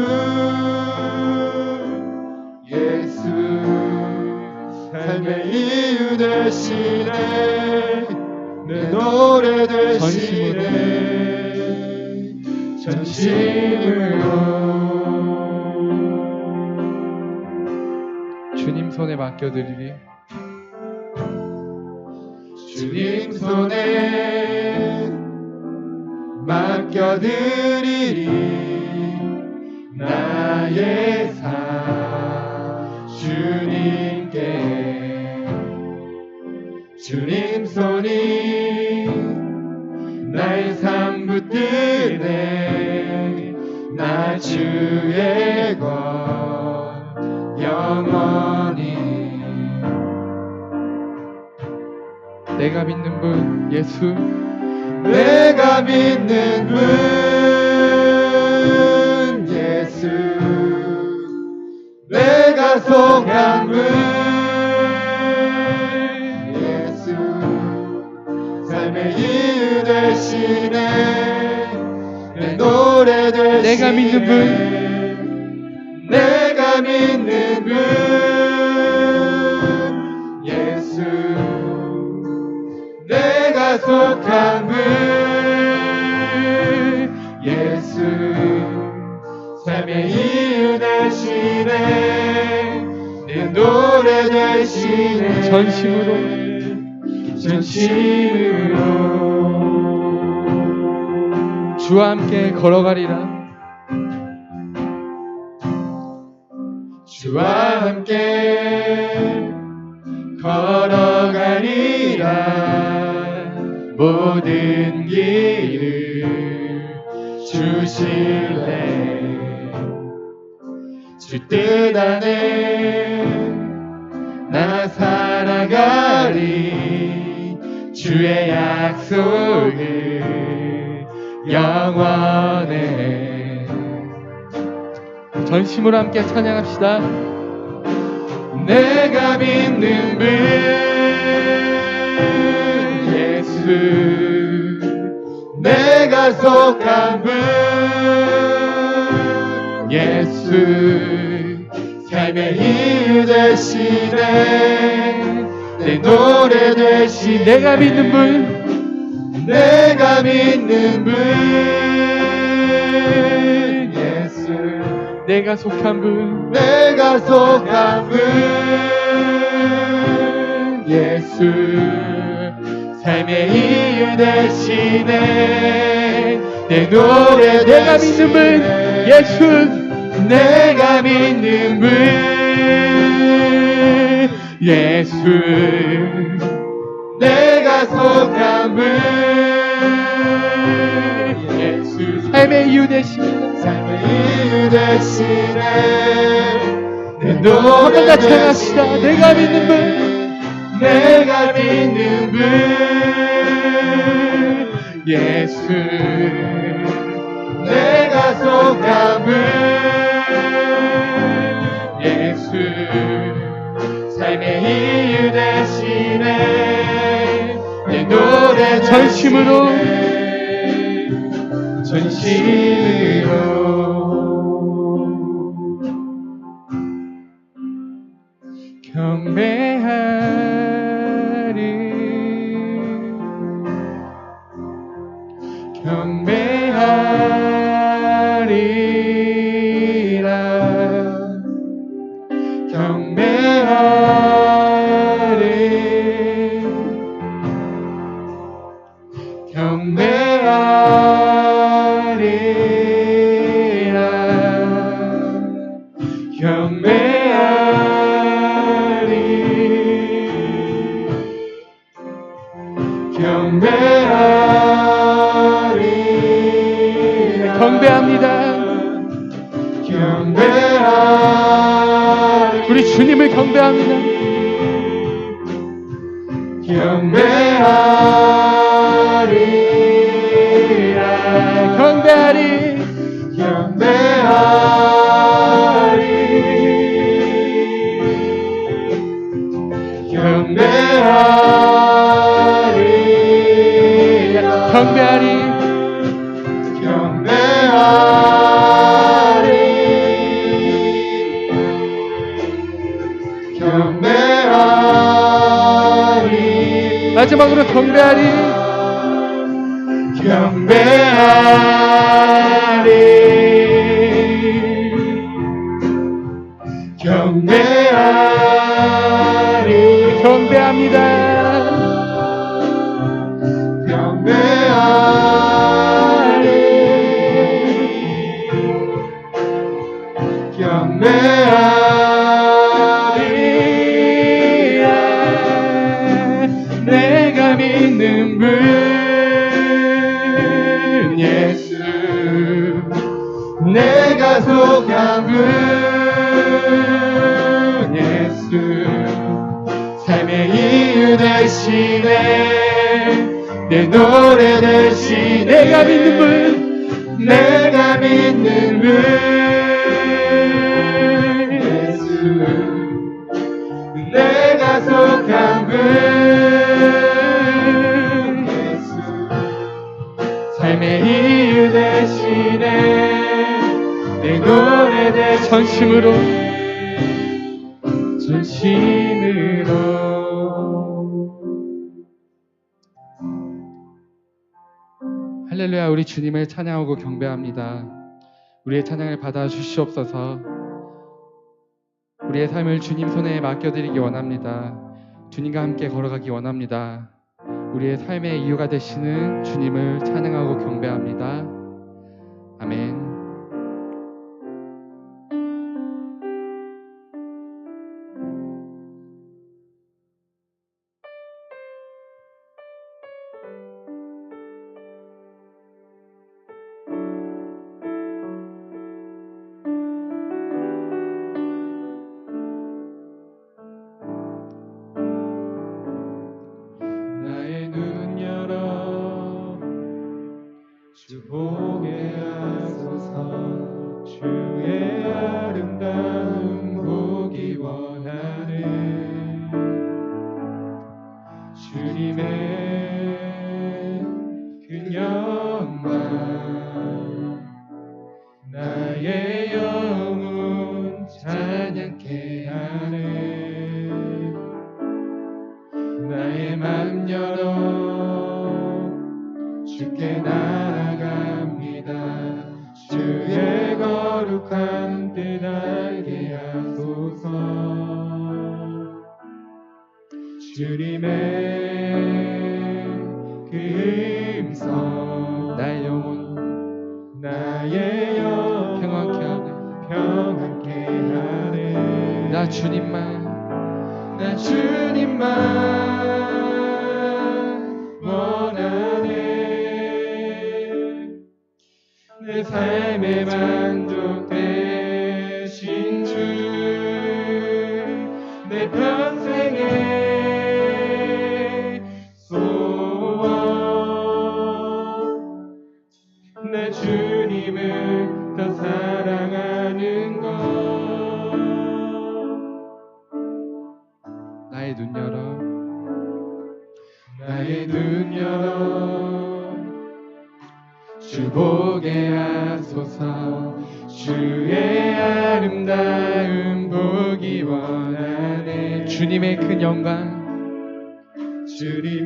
예수 삶의 이유 되시네 내 노래 되시네 전심으로 주님 손에 맡겨드리리. 주님 손에 맡겨드리리 나의 삶 주님께 주님 손이 나의 삶 붙드네 나 주의 것 영원히 내가 믿는 분 예수 내가 믿는 분 예수 내가 속한 분 예수 삶의 이유 되시네 내 노래 되시네 내가 믿는 분 내가 믿는 분 예수 내가 속한 분 예수 삶의 이유 되시네 내 노래 되시네 전심으로 주와 함께 걸어가리라. 주와 함께 걸어가리라 모든 길을 주실래 주 뜻 안에 나 살아가리 주의 약속을 영원해 전심으로 함께 찬양합시다. 내가 믿는 분 예수 내가 속한 분 예수 삶의 이유 되시네 내 노래 되시네 내가 믿는 분 내가 믿는 분 예수 내가 속한 분 내가 속한 분 예수 삶의 이유 되시네 내 노래 내가 믿는 분 예수 내가 믿는 분 예수 내가 속한 분 예수 삶의 이유 되십니다. 삶의 이유 되시네 내 한번 노래 다 찬양합시다. 되시네 내가 믿는 분 내가 믿는 분 예수 내가 속한 분 예수 삶의 이유 되시네 내 노래 전심으로 전심으로 경배하리라 주님을 경배합니다. 경배하리라 경배하리 경배하리 마지막으로 경배하리 경배합니다. 내가 믿는 분 예수 내가 속한 분 예수 삶의 이유 대신에 내 노래 대신 내가 믿는 분 예수 내가 속한 분 예수 삶의 이유 대신에 내 노래 대신에 전심으로 할렐루야. 우리 주님을 찬양하고 경배합니다. 우리의 찬양을 받아 주시옵소서. 우리의 삶을 주님 손에 맡겨드리기 원합니다. 주님과 함께 걸어가기 원합니다. 우리의 삶의 이유가 되시는 주님을 찬양하고 경배합니다. 아멘. 나의 눈 열어 주 보게 하소서 주의 아름다움 보기 원하네 주님의 그 영광 나의 영혼 찬양케 하네 나의 맘 열어 주께 나아갑니다 주의 거룩한 뜻 알게 하소서 주님의 그 음성 나의 영혼 나의 영혼 평안케 하네. 나 주님만 원하네 내 삶의 만족 되신 주 내 평생의 소원 내 주님을 더 사랑하는 것 나의 눈 열어 나의 눈 열어 주 보게 하소서 주의 아름다움 보기 원하네 주님의 큰 영광 주님의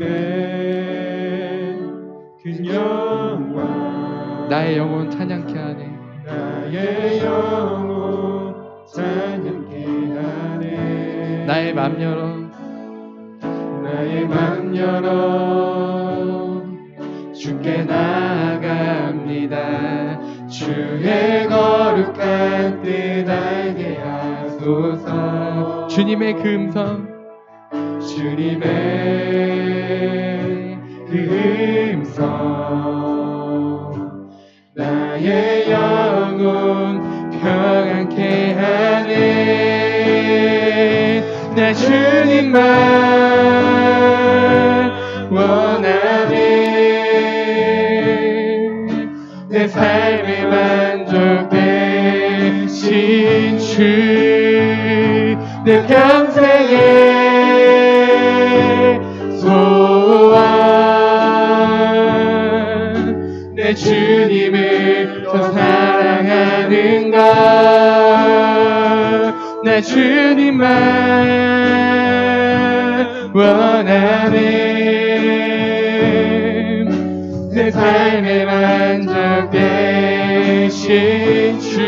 그 영광 나의 영혼 찬양케 하네. 나의 영혼 찬양케 하네 나의 맘 열어 나의 맘 열어 주께 나아갑니다 주의 거룩한 뜻 알게 하소서 주님의 그 음성 주님의 그 음성 나의 영혼 평안케 하네 주님만 원하네. 내 삶의 만족 되신 주, 내 평생의 소원, 내 주님을 더 사랑하는가. 나 주님만 원하네. 내 삶의 만족 되신 주,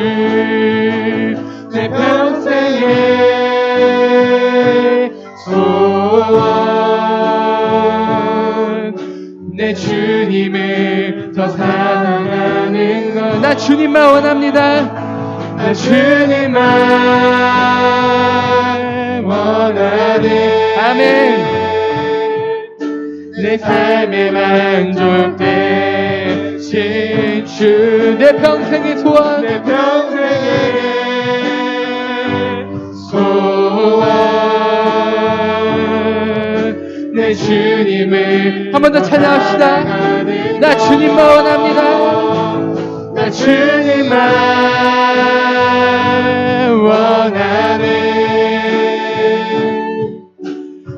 내 평생의 소원, 내 주님을 더 사랑하는 것. 나 주님만 원합니다. 나 주님만 원하네. 아멘. 내 삶의 만족 되신 주, 내 평생의 소원, 내 평생의 소원, 내 주님을 한 번 더 찬양합시다. 나 주님만 원합니다. 나 주님만 원하네.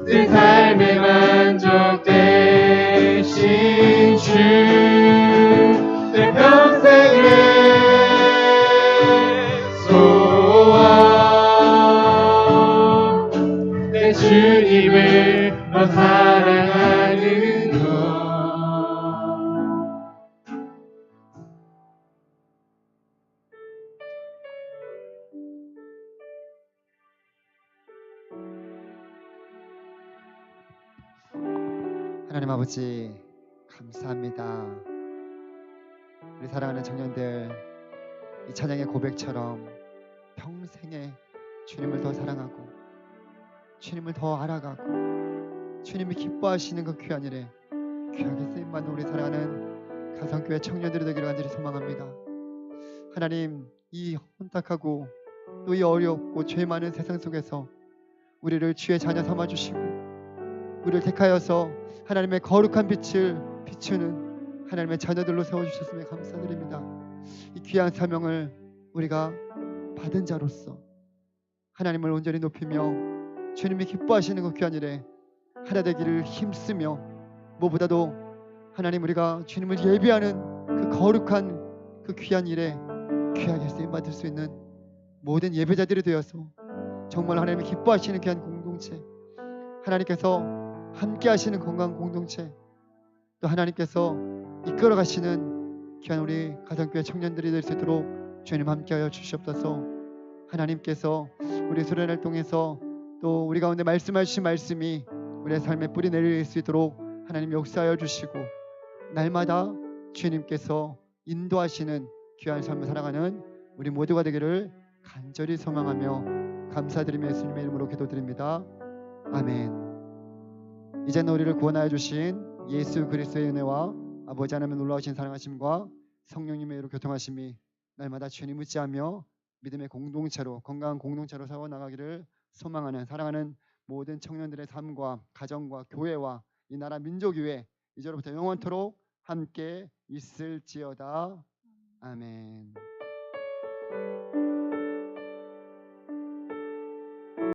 내 삶의 만족 되신 주, 내 평생의 소원, 내 주님을 더 사랑하는 것. 하나님 아버지 감사합니다. 우리 사랑하는 청년들, 이 찬양의 고백처럼 평생에 주님을 더 사랑하고 주님을 더 알아가고 주님이 기뻐하시는 그 귀한 일에 귀하게 쓰임받는 우리 사랑하는 가성교회 청년들이 되기를 간절히 소망합니다. 하나님, 이 혼탁하고 또 이 어렵고 죄 많은 세상 속에서 우리를 주의 자녀 삼아주시고 우리를 택하여서 하나님의 거룩한 빛을 비추는 하나님의 자녀들로 세워주셨음에 감사드립니다. 이 귀한 사명을 우리가 받은 자로서 하나님을 온전히 높이며 주님이 기뻐하시는 그 귀한 일에 하나 되기를 힘쓰며, 무엇보다도 하나님, 우리가 주님을 예배하는 그 거룩한 그 귀한 일에 귀하게 쓰임받을 수 있는 모든 예배자들이 되어서 정말 하나님이 기뻐하시는 귀한 공동체, 하나님께서 함께 하시는 건강한 공동체, 또 하나님께서 이끌어 가시는 귀한 우리 가정교회 청년들이 될 수 있도록 주님 함께하여 주시옵소서. 하나님께서 우리 수련회를 통해서 또 우리 가운데 말씀하신 주신 말씀이 우리의 삶에 뿌리 내릴 수 있도록 하나님 역사하여 주시고, 날마다 주님께서 인도하시는 귀한 삶을 살아가는 우리 모두가 되기를 간절히 소망하며 감사드리며 예수님의 이름으로 기도드립니다. 아멘. 이제는 우리를 구원하여 주신 예수 그리스도의 은혜와 아버지 하나님의 놀라우신 사랑하심과 성령님의 의로 교통하심이 날마다 주님 의지하며 믿음의 공동체로, 건강한 공동체로 세워나가기를 소망하는 사랑하는 모든 청년들의 삶과 가정과 교회와 이 나라 민족 위에 이제로부터 영원토록 함께 있을지어다. 아멘.